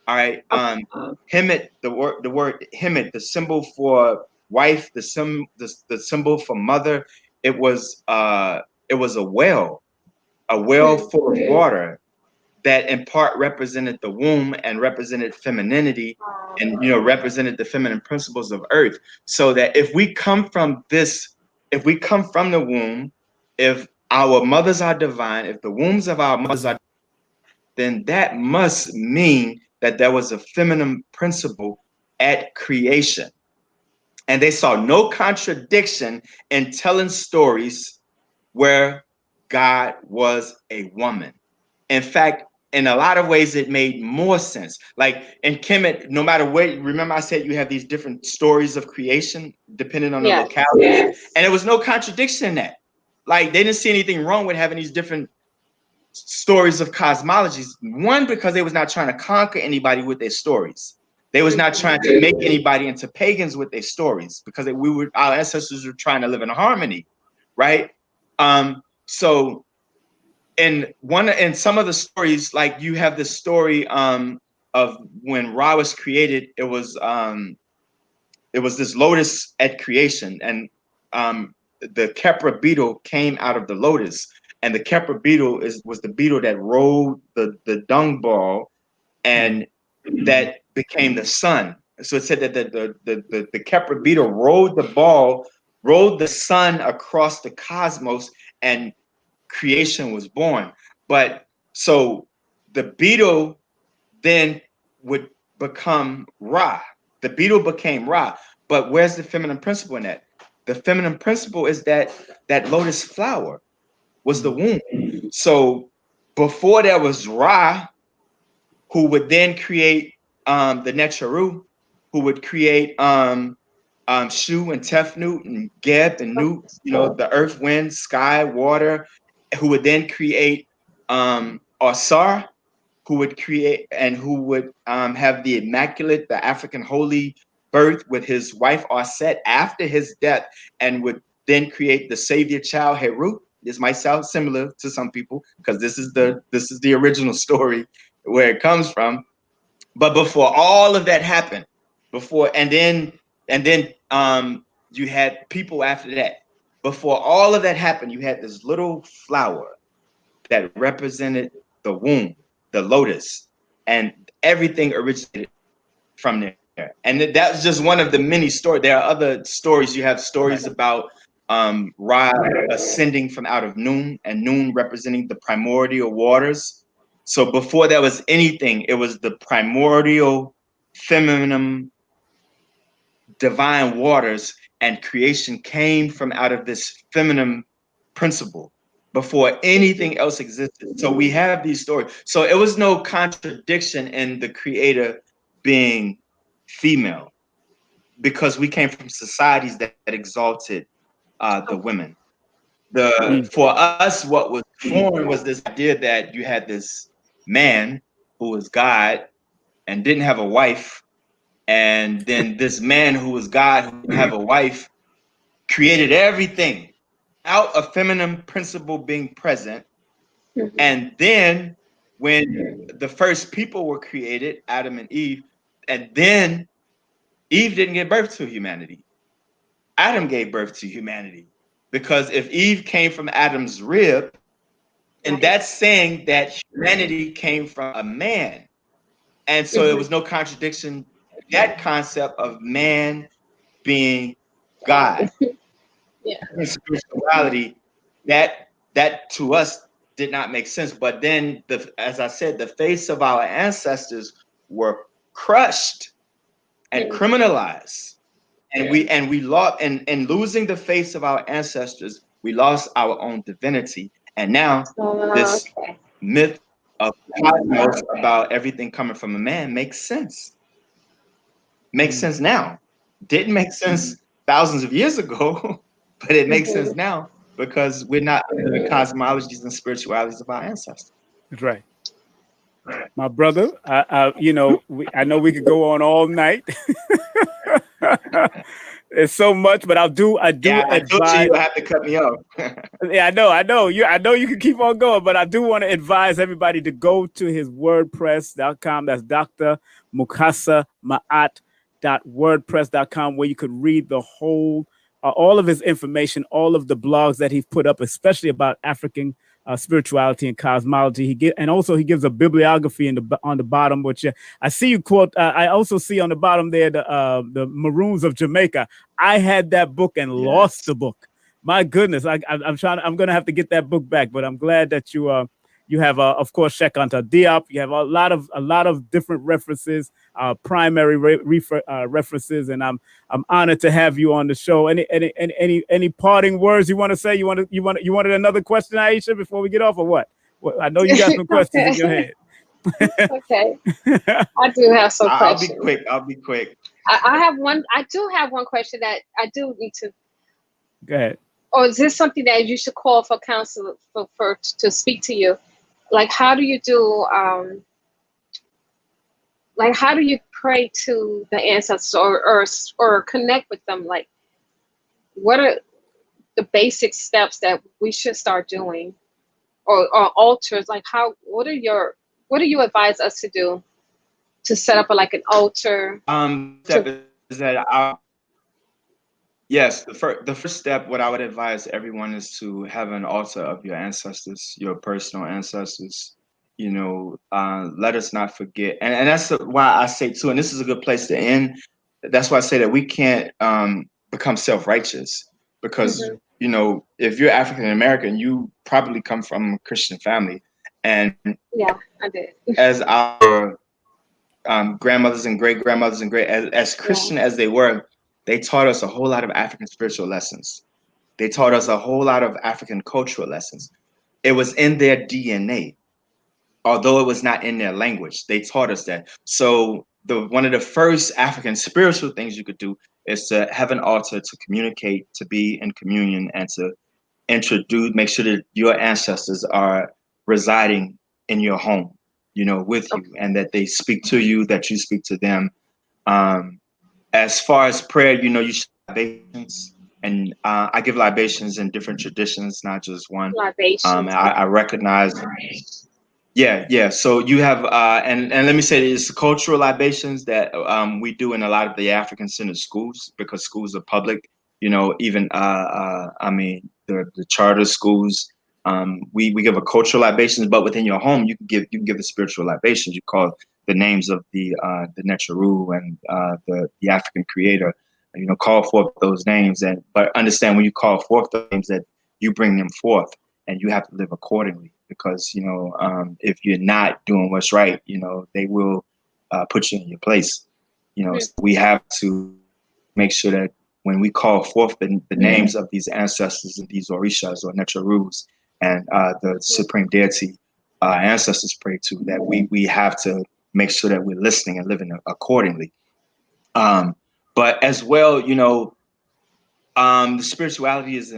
All right. Hemet, the word Hemet, the symbol for wife, the symbol for mother. It was a well full of water that in part represented the womb and represented femininity, and represented the feminine principles of earth. So that if we come from the womb, if our mothers are divine, if the wombs of our mothers are, then that must mean that there was a feminine principle at creation. And they saw no contradiction in telling stories where God was a woman. In fact, in a lot of ways, it made more sense. Like in Kemet, no matter what, remember I said you have these different stories of creation depending on the locality. And there was no contradiction in that. Like they didn't see anything wrong with having these different stories of cosmologies. One, because they was not trying to conquer anybody with their stories. They was not trying to make anybody into pagans with their stories, because our ancestors were trying to live in harmony. right? So in some of the stories, like you have this story of when Ra was created, it was this lotus at creation, and the Kepra beetle came out of the lotus, and the Kepra beetle was the beetle that rolled the dung ball, and that became the sun. So it said that the Kepra beetle rolled the sun across the cosmos, and creation was born. But so the beetle then would become Ra. The beetle became Ra. But where's the feminine principle in that? The feminine principle is that lotus flower was the womb. So before there was Ra, who would then create the Necharu, who would create Shu and Tefnut and Geb and Nut, the earth, wind, sky, water, who would then create Asar, who would create and who would have the immaculate, the African holy birth with his wife Aset after his death, and would then create the savior child Heru. This might sound similar to some people because this is the original story where it comes from. But before all of that happened, and then you had people after that. Before all of that happened, you had this little flower that represented the womb, the lotus, and everything originated from there. And that's just one of the many stories. There are other stories. You have stories about Ra ascending from out of Nun, and Nun representing the primordial waters. So before there was anything, it was the primordial feminine divine waters, and creation came from out of this feminine principle before anything else existed. So we have these stories. So it was no contradiction in the creator being female, because we came from societies that exalted the women. For us, what was formed was this idea that you had this man who was God and didn't have a wife, and then this man who was God who didn't have a wife created everything out of feminine principle being present. And then when the first people were created, Adam and Eve, and then Eve didn't give birth to humanity. Adam gave birth to humanity. Because if Eve came from Adam's rib, and that's saying that humanity came from a man. And so there was no contradiction. That concept of man being God. In spirituality, that to us did not make sense. But then, as I said, the face of our ancestors were crushed and criminalized, and we lost. And losing the face of our ancestors, we lost our own divinity. And now this myth of cosmos about everything coming from a man makes sense. Makes sense now. Didn't make sense thousands of years ago, but it makes sense now because we're not under the cosmologies and spiritualities of our ancestors. That's right. My brother, I know we could go on all night. There's so much, but I do Yeah, I told you have to cut me off. Yeah, I know. I know you can keep on going, but I do want to advise everybody to go to his WordPress.com. That's Dr. Mukasa Maat.wordpress.com, where you could read the whole, all of his information, all of the blogs that he's put up, especially about African spirituality and cosmology. He gives a bibliography on the bottom, which I see you quote. I also see on the bottom there the Maroons of Jamaica. I had that book and lost the book. My goodness, I'm going to have to get that book back. But I'm glad that you have of course Sheikh Anta Diop. You have a lot of different references, primary references, and I'm honored to have you on the show. Any parting words you want to say? You wanted another question, Aisha, before we get off, or what? I know you got some questions in your head. Okay, I do have some questions. I'll be quick. I have one. I do have one question that I do need to. Go ahead. Or is this something that you should call for counsel for to speak to you? Like, how do you do? Like, how do you pray to the ancestors or connect with them? Like, what are the basic steps that we should start doing, or altars? Like, what do you advise us to do to set up like an altar? Step is that yes, the first step, what I would advise everyone is to have an altar of your ancestors, your personal ancestors. You know, let us not forget, and that's why I say too, and this is a good place to end. That's why I say that we can't become self-righteous, because you know, if you're African American, you probably come from a Christian family, and Yeah, I did. as our grandmothers and great grandmothers and as Christian as they were, they taught us a whole lot of African spiritual lessons. They taught us a whole lot of African cultural lessons. It was in their DNA, although it was not in their language. They taught us that. So one of the first African spiritual things you could do is to have an altar to communicate, to be in communion, and to make sure that your ancestors are residing in your home, you know, with you, and that they speak to you, that you speak to them. As far as prayer, you know, you should have libations, and I give libations in different traditions, not just one. Libations. I recognize. Yeah. So you have, and let me say this: cultural libations that we do in a lot of the African-centered schools, because schools are public. You know, even I mean the charter schools. We give a cultural libations, but within your home, you can give the spiritual libations. You call the names of the Necharu and the African Creator. You know, call forth those names, but understand when you call forth the names that you bring them forth, and you have to live accordingly. Because, you know, if you're not doing what's right, you know, they will put you in your place. You know, so we have to make sure that when we call forth the names of these ancestors and these Orishas or Necharus and the supreme deity ancestors pray to, that we have to make sure that we're listening and living accordingly. But as well, you know, the spirituality it's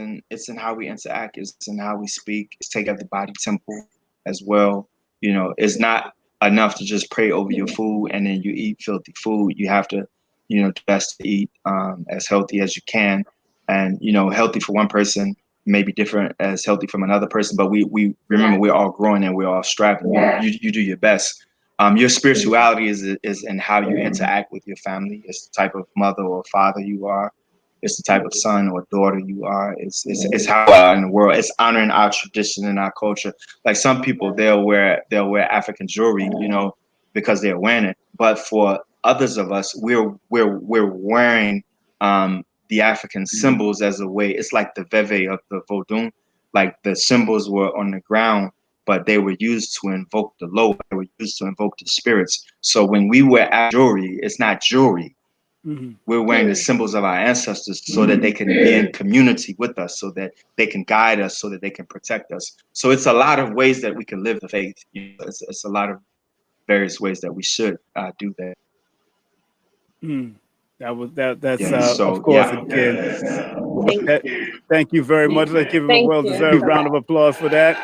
in how we interact, it's in how we speak, it's take up the body temple as well. You know, it's not enough to just pray over your food and then you eat filthy food. You have to, you know, do best to eat as healthy as you can. And, you know, healthy for one person may be different as healthy from another person, but we remember we're all growing and we're all striving. You do your best. Your spirituality is in how you interact with your family. It's the type of mother or father you are. It's the type of son or daughter you are. It's how we are in the world. It's honoring our tradition and our culture. Like some people, they'll wear African jewelry, you know, because they're wearing it. But for others of us, we're wearing the African symbols as a way. It's like the veve of the Vodun. Like the symbols were on the ground, but they were used to invoke the low. They were used to invoke the spirits. So when we wear jewelry, it's not jewelry. We're wearing the symbols of our ancestors so that they can be in community with us, so that they can guide us, so that they can protect us. So it's a lot of ways that we can live the faith. You know, it's a lot of various ways that we should do that. That's of course again. Thank you very much. Let's give him a well-deserved round of applause for that.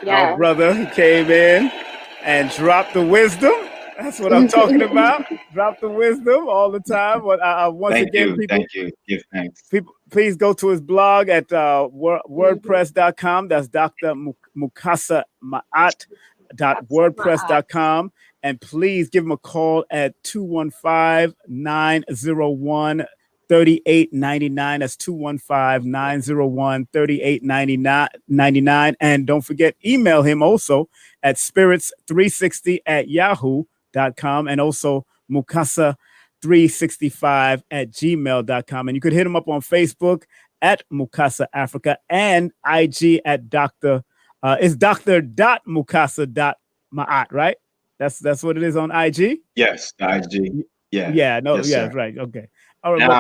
Our brother who came in and dropped the wisdom. That's what I'm talking about. Drop the wisdom all the time. But Thank you. Give thanks. People, please go to his blog at wordpress.com. That's Dr. Mukasa Maat.wordpress.com. And please give him a call at 215-901-3899. That's 215-901-3899. And don't forget, email him also at spirits360@yahoo.com, and also Mukasa365@gmail.com. And you could hit him up on Facebook at Mukasa Afrika and IG at it's Dr.Mukasa.Maat, right? That's what it is on IG? Yes, the IG. Yeah. Yeah, no, yes, yeah, sir. right. Okay. All right.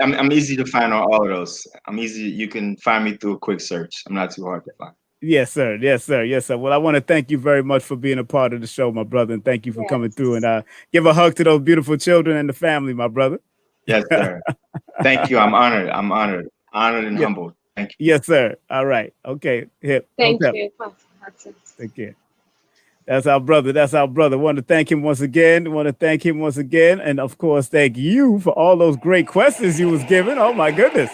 I'm easy to find on all of those. I'm easy. You can find me through a quick search. I'm not too hard to find. Yes, sir. Yes, sir. Yes, sir. Well, I want to thank you very much for being a part of the show, my brother, and thank you for coming through. And give a hug to those beautiful children and the family, my brother. Yes, sir. Thank you. I'm honored and humbled. Thank you. Yes, sir. All right. Okay. Thank you. Take care. That's our brother. Want to thank him once again. And of course, thank you for all those great questions you was giving. Oh my goodness.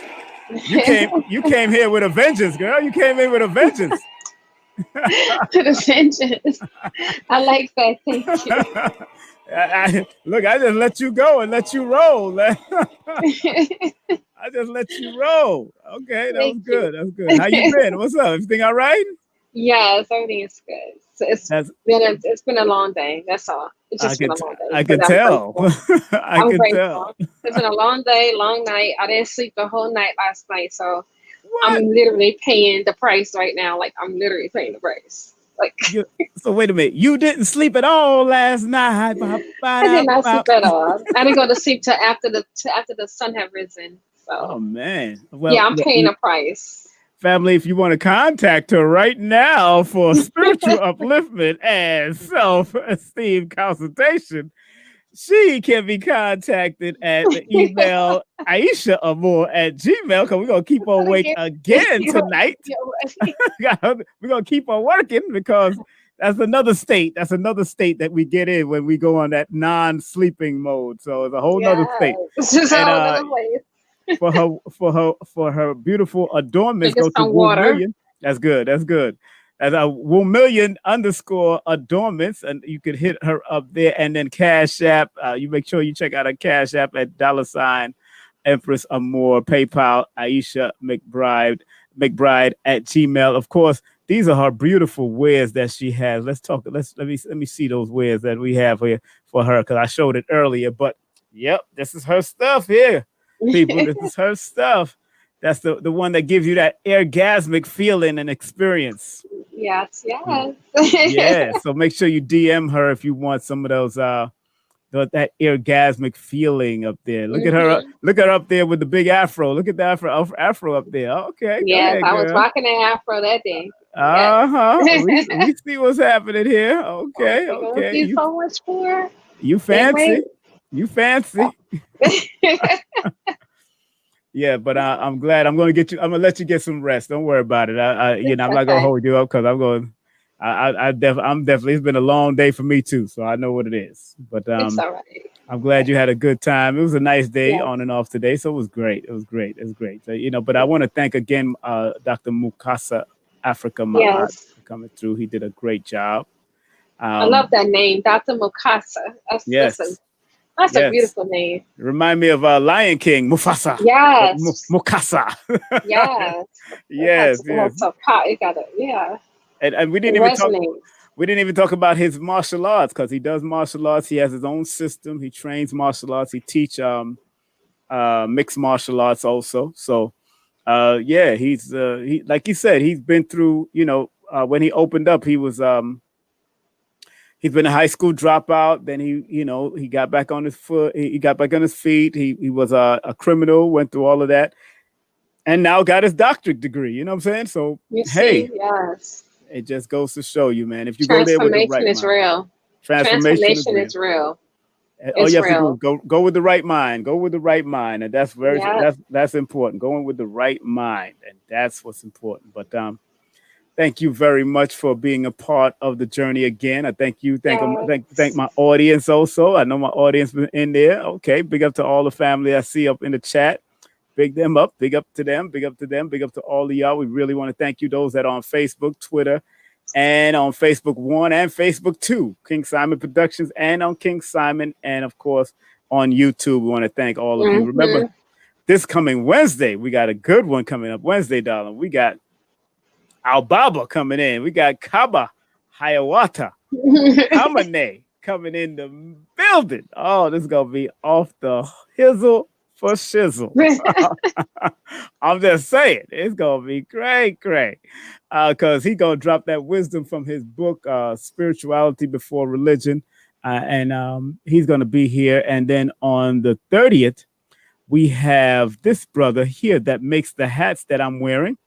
You came here with a vengeance, girl. You came in with a vengeance. To the vengeance. I like that. Thank you. Look, I just let you go and let you roll. I just let you roll. Okay, that was Thank you. good. That's good. How you been? What's up? Everything all right? Yes, everything is good. So That's it's been a long day. That's all. It's just been a long day. I can But I'm tell. grateful. I I'm can tell. grateful. It's been a long day, long night. I didn't sleep the whole night last night, so I'm What? literally paying the price right now. Like I'm literally paying the price. Like So wait a minute. You didn't sleep at all last night. I did not sleep at all. I didn't go to sleep till after the sun had risen. Oh So man. yeah, Well, I'm paying a price. family, if you want to contact her right now for spiritual upliftment and self-esteem consultation, she can be contacted at the email Aisha Amor at Gmail, because we're going to keep on awake again tonight. We're going to keep on working because that's another state. That's another state that we get in when we go on that non-sleeping mode. So it's a whole nother state. It's just And, all another place. for her beautiful adornments, Take us go to some Woo water. Million. That's good. That's good. As a Woo Million _ adornments, and you could hit her up there, and then Cash App. You make sure you check out her Cash App at $ Empress Amor, PayPal Aisha McBride at Gmail. Of course, these are her beautiful wares that she has. Let's talk. Let me see those wares that we have here for her, because I showed it earlier. But yep, this is her stuff here. People, this is her stuff. That's the one that gives you that orgasmic feeling and experience. Yes, yes. Yeah. So make sure you DM her if you want some of those that orgasmic feeling up there. Look at her. Look at her up there with the big afro. Look at the afro up there. Okay. Yes, ahead, I was rocking an afro that day. We see what's happening here. Okay. Thank Okay. you so much for You fancy. You fancy. Yeah, but I'm glad. I'm going to let you get some rest. Don't worry about it. I'm not going to hold you up, because I'm going. I'm definitely. It's been a long day for me too, so I know what it is. But it's all right. I'm glad you had a good time. It was a nice day on and off today, so it was great. It was great. So, but I want to thank again Dr. Mukasa Afrika, my aunt, for coming through. He did a great job. I love that name, Dr. Mukasa. That's a beautiful name. Remind me of Lion King, Mufasa. Yes. Mukasa. Yes. Yes. And we didn't even talk about his martial arts, because he does martial arts. He has his own system. He trains martial arts. He teach mixed martial arts also. So he's like you said, he's been through, when he opened up, he was he's been a high school dropout. Then he got back on his foot. He got back on his feet. He was a criminal, went through all of that, and now got his doctorate degree. You know what I'm saying? So yes, it just goes to show you, man. If you go there with the right mind, real. Transformation is real. All you have to do is go with the right mind. Go with the right mind, and that's that's important. Going with the right mind, and that's what's important. But thank you very much for being a part of the journey again. I thank you. Thank my audience also. I know my audience been in there. Okay, big up to all the family I see up in the chat. Big them up. Big up to them. Big up to them. Big up to all of y'all. We really want to thank you, those that are on Facebook, Twitter, and on Facebook 1 and Facebook 2, King Simon Productions, and on King Simon, and of course on YouTube. We want to thank all of you. Remember, this coming Wednesday, we got a good one coming up. Wednesday, darling. We got Albaba coming in. We got Kaba Hayawata Kamane coming in the building. Oh, this is gonna be off the hizzle for shizzle. I'm just saying, it's gonna be great. Because he's gonna drop that wisdom from his book, Spirituality Before Religion. And he's gonna be here. And then on the 30th, we have this brother here that makes the hats that I'm wearing.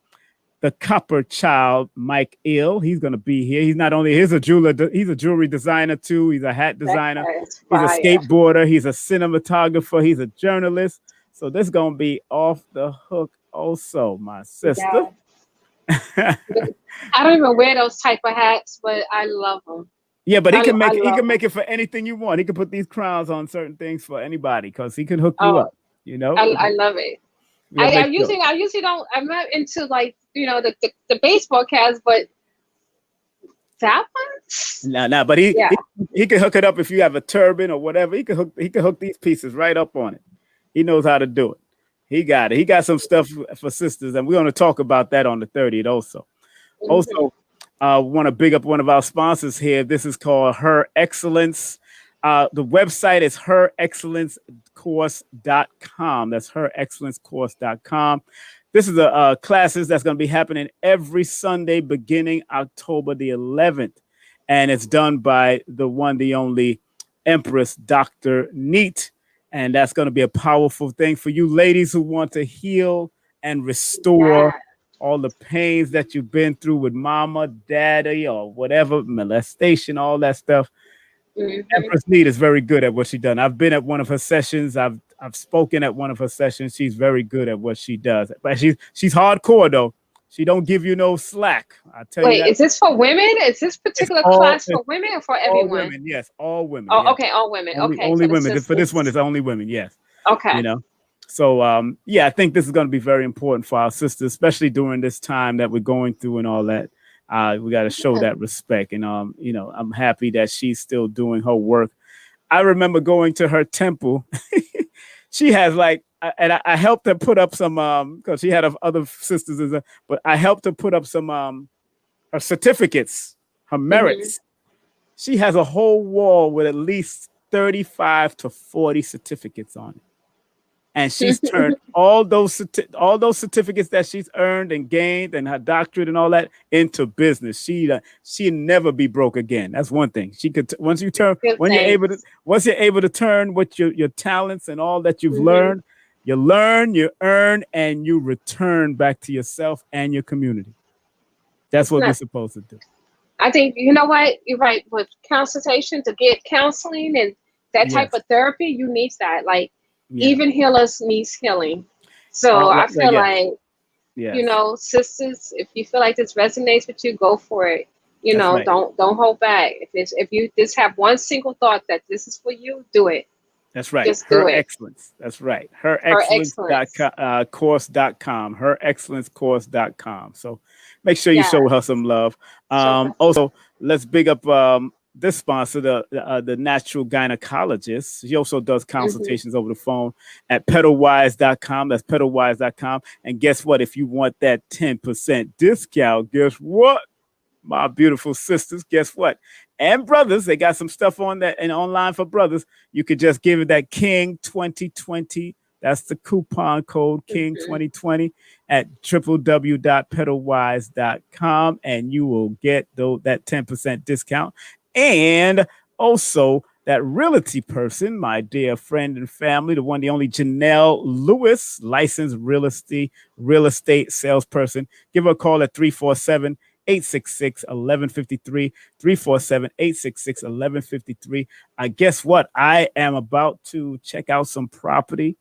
The Copper Child, Mike Ill. He's going to be here. He's not only he's a jewelry designer too. He's a hat designer. He's a skateboarder. He's a cinematographer. He's a journalist. So this is going to be off the hook also, my sister. Yeah. I don't even wear those type of hats, but I love them. Yeah, but he can make it for anything you want. He can put these crowns on certain things for anybody, because he can hook you up. I love it. I usually don't. I'm not into like the baseball cast, but that one. Nah, but he can hook it up if you have a turban or whatever. He can hook these pieces right up on it. He knows how to do it. He got it. He got some stuff for sisters, and we're going to talk about that on the 30th also. Mm-hmm. Also, want to big up one of our sponsors here. This is called Her Excellence. The website is herexcellencecourse.com. That's herexcellencecourse.com. This is a classes that's going to be happening every Sunday beginning October the 11th. And it's done by the one, the only Empress, Dr. Neat. And that's going to be a powerful thing for you ladies who want to heal and restore all the pains that you've been through with mama, daddy, or whatever, molestation, all that stuff. Mm-hmm. Empress Neat is very good at what she does. I've been at one of her sessions. I've spoken at one of her sessions. She's very good at what she does. But she's hardcore though. She don't give you no slack. I tell you. Wait, is this for women? Is this particular class for women or for everyone? All women, yes, all women. Oh, yes. Okay, all women. Only women. For this one, it's only women. Yes. Okay. So I think this is going to be very important for our sisters, especially during this time that we're going through and all that. We got to show that respect, and I'm happy that she's still doing her work. I remember going to her temple. She has and I helped her put up some because she had other sisters, but I helped her put up some her certificates, her merits. Mm-hmm. She has a whole wall with at least 35 to 40 certificates on it. And she's turned all those certificates that she's earned and gained and her doctorate and all that into business. She'll never be broke again. That's one thing. She could once you're able to turn what your talents and all that you've learned, you learn, you earn, and you return back to yourself and your community. That's what we're supposed to do. I think you know what you're right with consultation to get counseling and that type of therapy. You need that even healers needs healing. So I feel like, sisters, if you feel like this resonates with you, go for it. Don't hold back. If you just have one single thought that this is for you, do it. That's right. Just Her Excellence. That's right. Herexcellencecourse.com. Herexcellencecourse.com. So make sure you show her some love. Also, let's big up this sponsor, the natural gynecologist. She also does consultations over the phone at pedalwise.com. That's pedalwise.com. And guess what? If you want that 10% discount, guess what? My beautiful sisters, guess what? And brothers, they got some stuff on that and online for brothers. You could just give it that King 2020. That's the coupon code King 2020 at www.pedalwise.com, and you will get that 10% discount. And also that realty person, my dear friend and family, the one, the only Janelle Lewis, licensed real estate salesperson. Give her a call at 347-866-1153, 347-866-1153. Guess what? I am about to check out some property.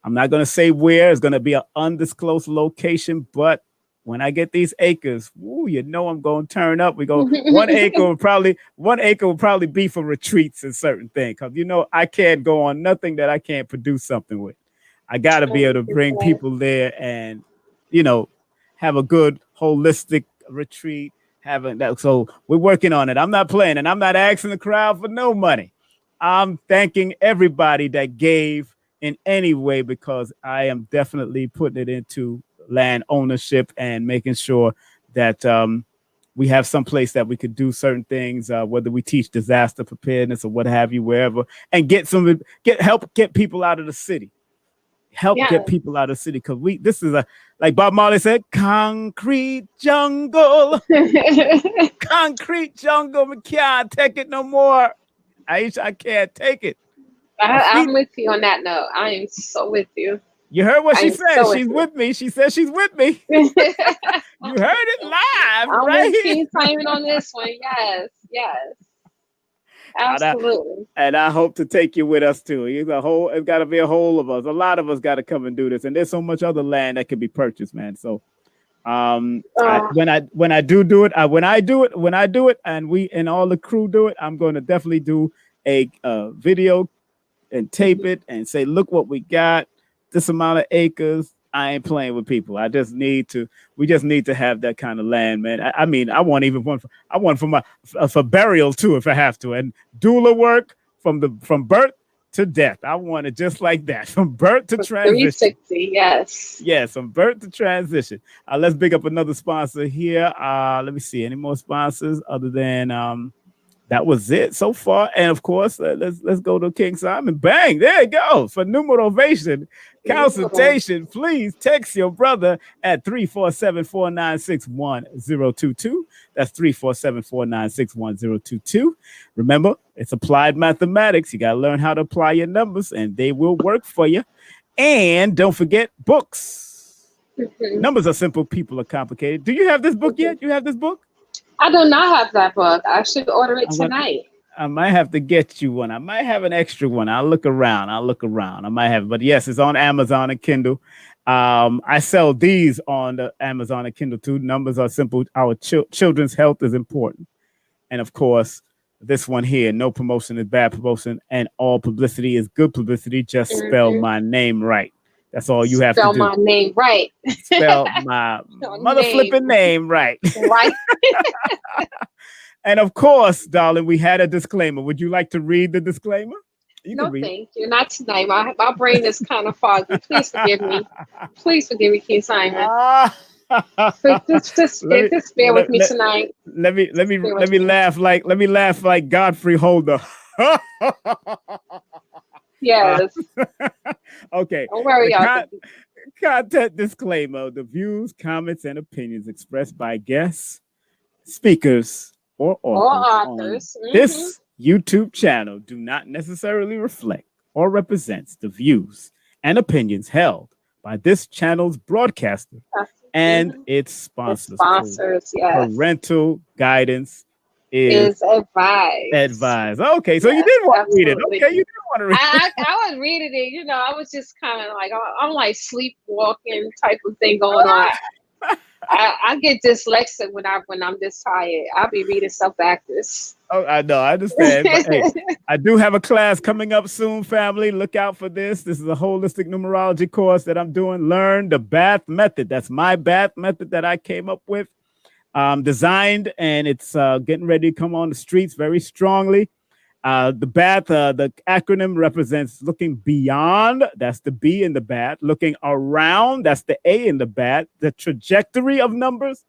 I'm not going to say where. It's going to be an undisclosed location, but when I get these acres, I'm going to turn up. We go 1 acre will probably be for retreats and certain things. Because, I can't go on nothing that I can't produce something with. I got to be able to bring people there and, have a good holistic retreat. Having that. So we're working on it. I'm not playing and I'm not asking the crowd for no money. I'm thanking everybody that gave in any way, because I am definitely putting it into land ownership and making sure that we have some place that we could do certain things, whether we teach disaster preparedness or what have you, wherever, and help get people out of the city. Get people out of the city, because this is like Bob Marley said, concrete jungle. Concrete jungle. We can't take it no more. Aisha, I can't take it. I'm with you on that note. I am so with you. You heard what she said. She's with me. She said she's with me. You heard it live, I'm right? with Team Simon on this one. Yes. Absolutely. And I hope to take you with us too. It's got to be a whole of us. A lot of us got to come and do this. And there's so much other land that can be purchased, man. So when I do it, and we and all the crew do it, I'm going to definitely do a video and tape it and say, look what we got. This amount of acres, I ain't playing with people. I just need to. We just need to have that kind of land, man. I mean, I want even one. I want for my for burial too, if I have to, and doula work from birth to death. I want it just like that, from birth to transition. 360, yes. Yes, from birth to transition. Let's big up another sponsor here. Let me see any more sponsors other than that was it so far. And of course, let's go to King Simon. Bang, there you go. For Numerovation consultation, please text your brother at 347-496-1022. That's 347-496-1022. Remember, it's applied mathematics. You got to learn how to apply your numbers, and they will work for you. And don't forget books. Numbers are simple. People are complicated. Do you have this book yet? You have this book? I do not have that book. I should order it tonight. I might have to get you one. I might have an extra one. I'll look around. I might have it. But yes, it's on Amazon and Kindle. I sell these on the Amazon and Kindle too. Numbers are simple. Our children's health is important. And of course, this one here, no promotion is bad promotion and all publicity is good publicity. Just spell my name right. That's all you have to do. Spell my name right. Spell my mother flipping name right. Right. And of course, darling, we had a disclaimer. Would you like to read the disclaimer? No, thank you. Not tonight. My brain is kind of foggy. Please forgive me. Please forgive me, King Simon. Just bear with me tonight. Let me laugh like Godfrey Holder. Yes. Okay. Don't worry, y'all. Content disclaimer: the views, comments, and opinions expressed by guests, speakers, or authors on this YouTube channel do not necessarily reflect or represent the views and opinions held by this channel's broadcaster and its sponsors. Yes. Parental guidance is advised. Okay, so yes, you did want to read it. Okay, you did want to read it. I was reading it. You know, I was just kind of like, I'm like sleepwalking type of thing going on. I get dyslexic when I'm this tired. I'll be reading stuff backwards. Oh, I know, I understand. But, hey, I do have a class coming up soon, family. Look out for this. This is a holistic numerology course that I'm doing. Learn the Bath method. That's my Bath method that I came up with. Designed, and it's getting ready to come on the streets very strongly. The BAT, the acronym represents looking beyond. That's the B in the BAT. Looking around. That's the A in the BAT. The trajectory of the numbers.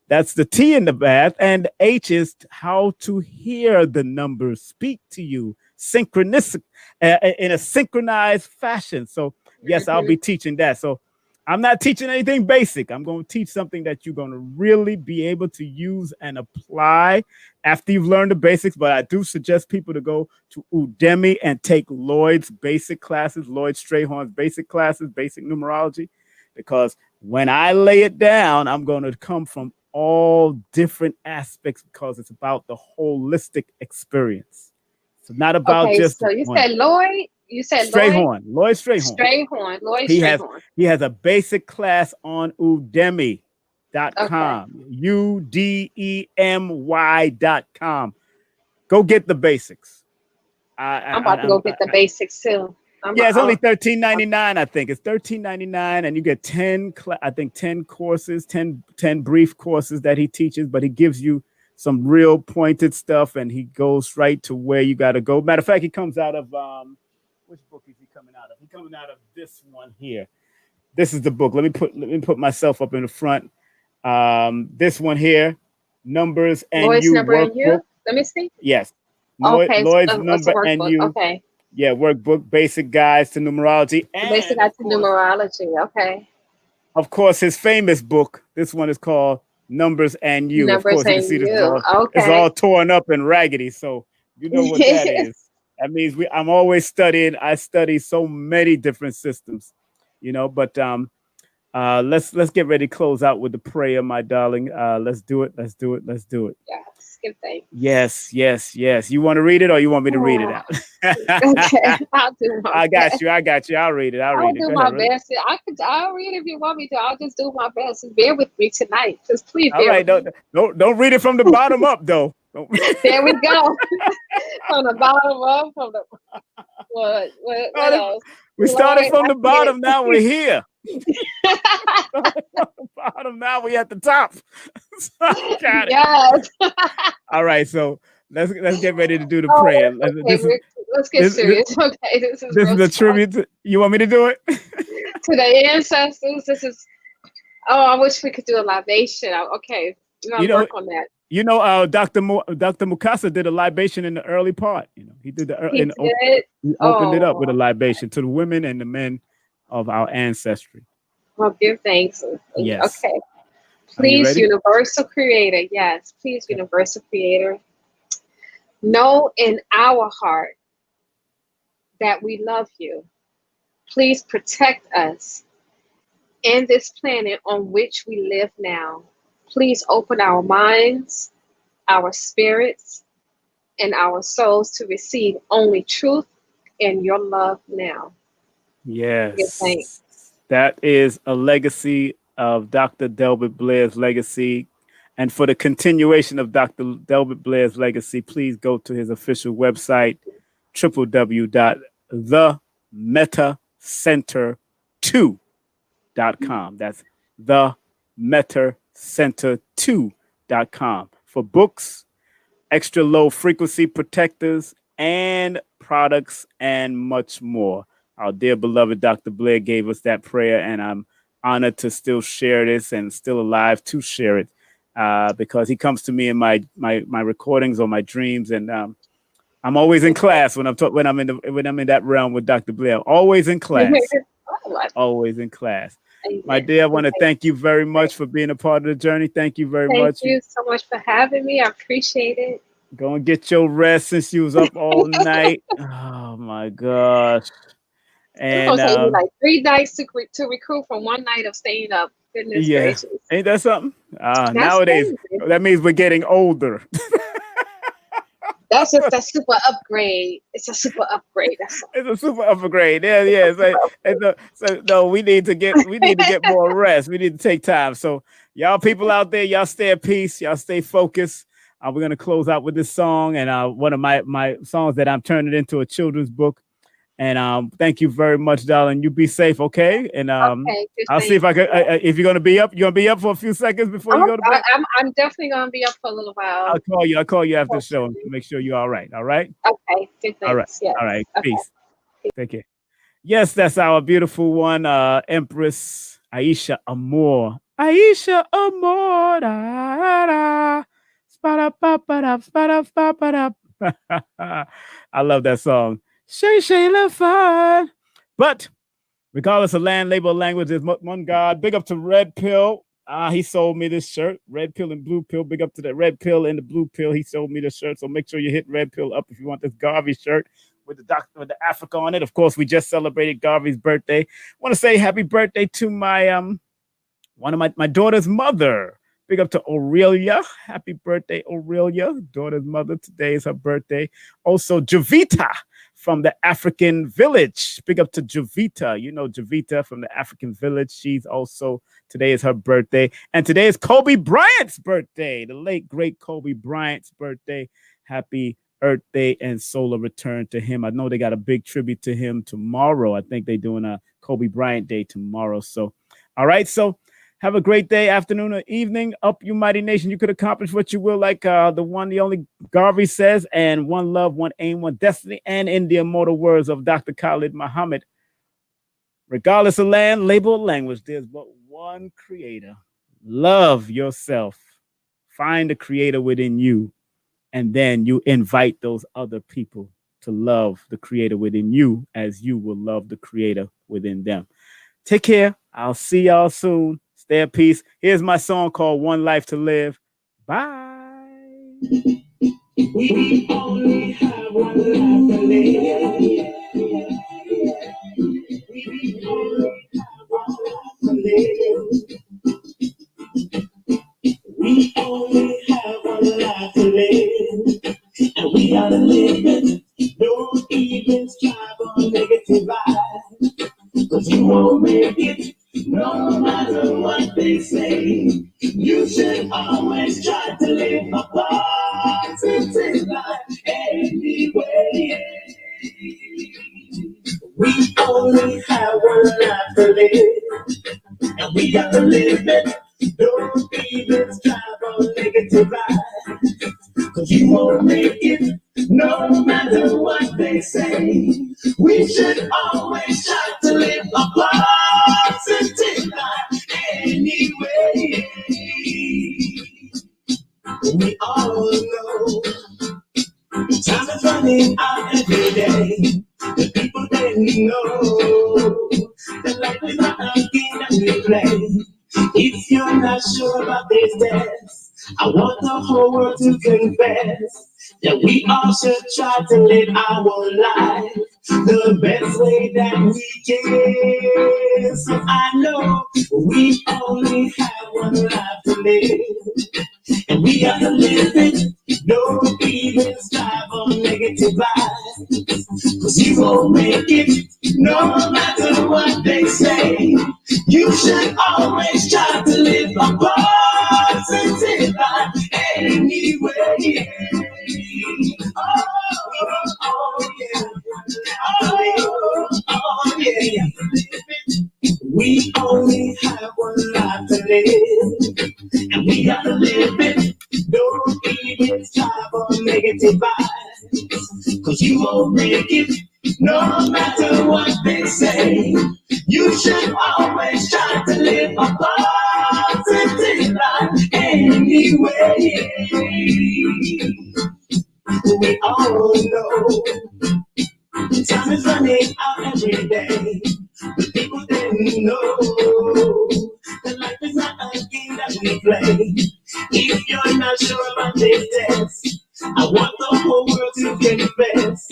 That's the T in the BAT. And H is how to hear the numbers speak to you synchronistic in a synchronized fashion. So yes, I'll be teaching that. So I'm not teaching anything basic. I'm going to teach something that you're going to really be able to use and apply after you've learned the basics. But I do suggest people to go to Udemy and take Lloyd's basic classes, Lloyd Strayhorn's basic classes, basic numerology, because when I lay it down, I'm going to come from all different aspects because it's about the holistic experience. It's not about just. So you said Lloyd. You said Strayhorn. Lloyd Strayhorn. Lloyd Strayhorn. He has a basic class on Udemy.com. Udemy.com. Go get the basics. I'm about to go get the basics too. It's only $13.99. I think it's $13.99, and you get 10 courses, 10 brief courses that he teaches, but he gives you some real pointed stuff, and he goes right to where you got to go. Matter of fact, he comes out of which book is he coming out of? He's coming out of this one here. This is the book. Let me put myself up in the front. This one here, Numbers and Lloyd's You Number Workbook. And You? Let me see. Yes. Okay, Lloyd's Number and You. Okay. Yeah, workbook, basic guides to numerology. And basic guides to numerology. Okay. Of course, his famous book. This one is called Numbers and You. Numbers of course, you can see this it's all torn up and raggedy. So you know what that is. That means I'm always studying. I study so many different systems, but let's get ready to close out with the prayer, my darling. Let's do it. Let's do it. Yes, give thanks. Yes. You want to read it or you want me to read it out? Okay, I'll do my best. I got you. I'll read it. I'll do my best. I'll read it if you want me to. I'll just do my best. Just bear with me tonight. Just please bear with me. Don't read it from the bottom up though. There we go. From the bottom up. What else? We started from the bottom. Now we're here. Bottom. Now we at the top. Got it. Yes. All right. So let's get ready to do the prayer. Let's get serious. Okay, this is a tribute. You want me to do it? To the ancestors. This is. Oh, I wish we could do a libation. Okay, we're gonna work on that. Dr. Mukasa did a libation in the early part. He did He opened it up with a libation to the women and the men of our ancestry. Well, give thanks. Yes. Okay. Please, universal creator. Yes, please, universal creator. Know in our heart that we love you. Please protect us and this planet on which we live now. Please open our minds, our spirits, and our souls to receive only truth and your love now. Yes. That is a legacy of Dr. Delbert Blair's legacy. And for the continuation of Dr. Delbert Blair's legacy, please go to his official website, www.themetacenter2.com. That's themetacenter2.com for books, extra low frequency protectors, and products, and much more. Our dear beloved Dr. Blair gave us that prayer, and I'm honored to still share this and still alive to share it because he comes to me in my recordings or my dreams, and I'm always in class when I'm in that realm with Dr. Blair. Always in class. Always in class. My dear, I want to thank you very much for being a part of the journey. Thank you very much. Thank you so much for having me. I appreciate it. Go and get your rest since you was up all night. Oh my gosh. And it's gonna take me like 3 nights to recruit from one night of staying up. Goodness gracious. Ain't that something? Nowadays, crazy. That means we're getting older. That's just a super upgrade. It's a super upgrade. It's a super upgrade. Yeah. So no, we need to get more rest. We need to take time. So y'all people out there, y'all stay at peace. Y'all stay focused. We're gonna close out with this song, and one of my songs that I'm turning into a children's book. And thank you very much, darling. You be safe, okay? And okay, I'll see if I can. If you're gonna be up, for a few seconds before you go to bed. I'm definitely gonna be up for a little while. I'll call you after the show to make sure you're all right. All right. Okay. Good. All right. Yes. All right. Okay. Peace. Take care. Yes, that's our beautiful one, Empress Aisha Amor. Aisha Amor. I love that song. Shay love fun. But regardless of land, label, language, there's one God. Big up to Red Pill. He sold me this shirt. Red Pill and Blue Pill. Big up to that Red Pill and the Blue Pill. He sold me this shirt. So make sure you hit Red Pill up if you want this Garvey shirt with the Africa on it. Of course, we just celebrated Garvey's birthday. I want to say happy birthday to my one of my daughter's mother. Big up to Aurelia. Happy birthday, Aurelia. Daughter's mother. Today is her birthday. Also, Javita from the African village. Big up to Javita. You know Javita from the African village. She's also, today is her birthday. And today is Kobe Bryant's birthday. The late, great Kobe Bryant's birthday. Happy Earth Day and solar return to him. I know they got a big tribute to him tomorrow. I think they're doing a Kobe Bryant Day tomorrow. So, all right. So, have a great day, afternoon, or evening. Up, you mighty nation. You could accomplish what you will, like the one, the only Garvey says, and one love, one aim, one destiny, and in the immortal words of Dr. Khalid Muhammad. Regardless of land, label, or language, there's but one creator. Love yourself. Find the creator within you, and then you invite those other people to love the creator within you as you will love the creator within them. Take care. I'll see y'all soon. Stay at peace. Here's my song called One Life to Live. Bye. We only have one life to live. We only have one life to live. We only have one life to live. And we gotta live it. Don't even strive on negative vibes. Cause you won't make it. No matter what they say, you should always try to live a positive life anyway. we got to live it. Don't even strive on negative vibes, 'cause you won't make it, no matter what they say. We should always try to live a positive life anyway. We all know time is running out every day. The people they know that life is not a game that we play. If you're not sure about this dance, I want the whole world to confess that we all should try to live our life the best way that we can. So I know we only have one life to live, and we gotta live it. Don't even strive on negative vibes, 'cause you won't make it, no matter what they say. You should always try to live a positive life anyway. Oh, yeah. Oh, yeah. We only have one life to live, and we gotta live it. Don't even strive on negative vibes, 'cause you won't make it, no matter what they say. You should always try to live a positive life anyway. We all know time is running out every day. The people didn't know that life is not a game that we play. If you're not sure about this test, I want the whole world to confess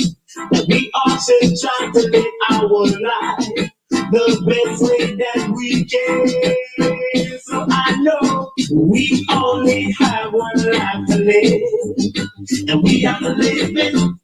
that we all should try to live our life the best way that we can. So I know we only have one life to live, and we gotta live it.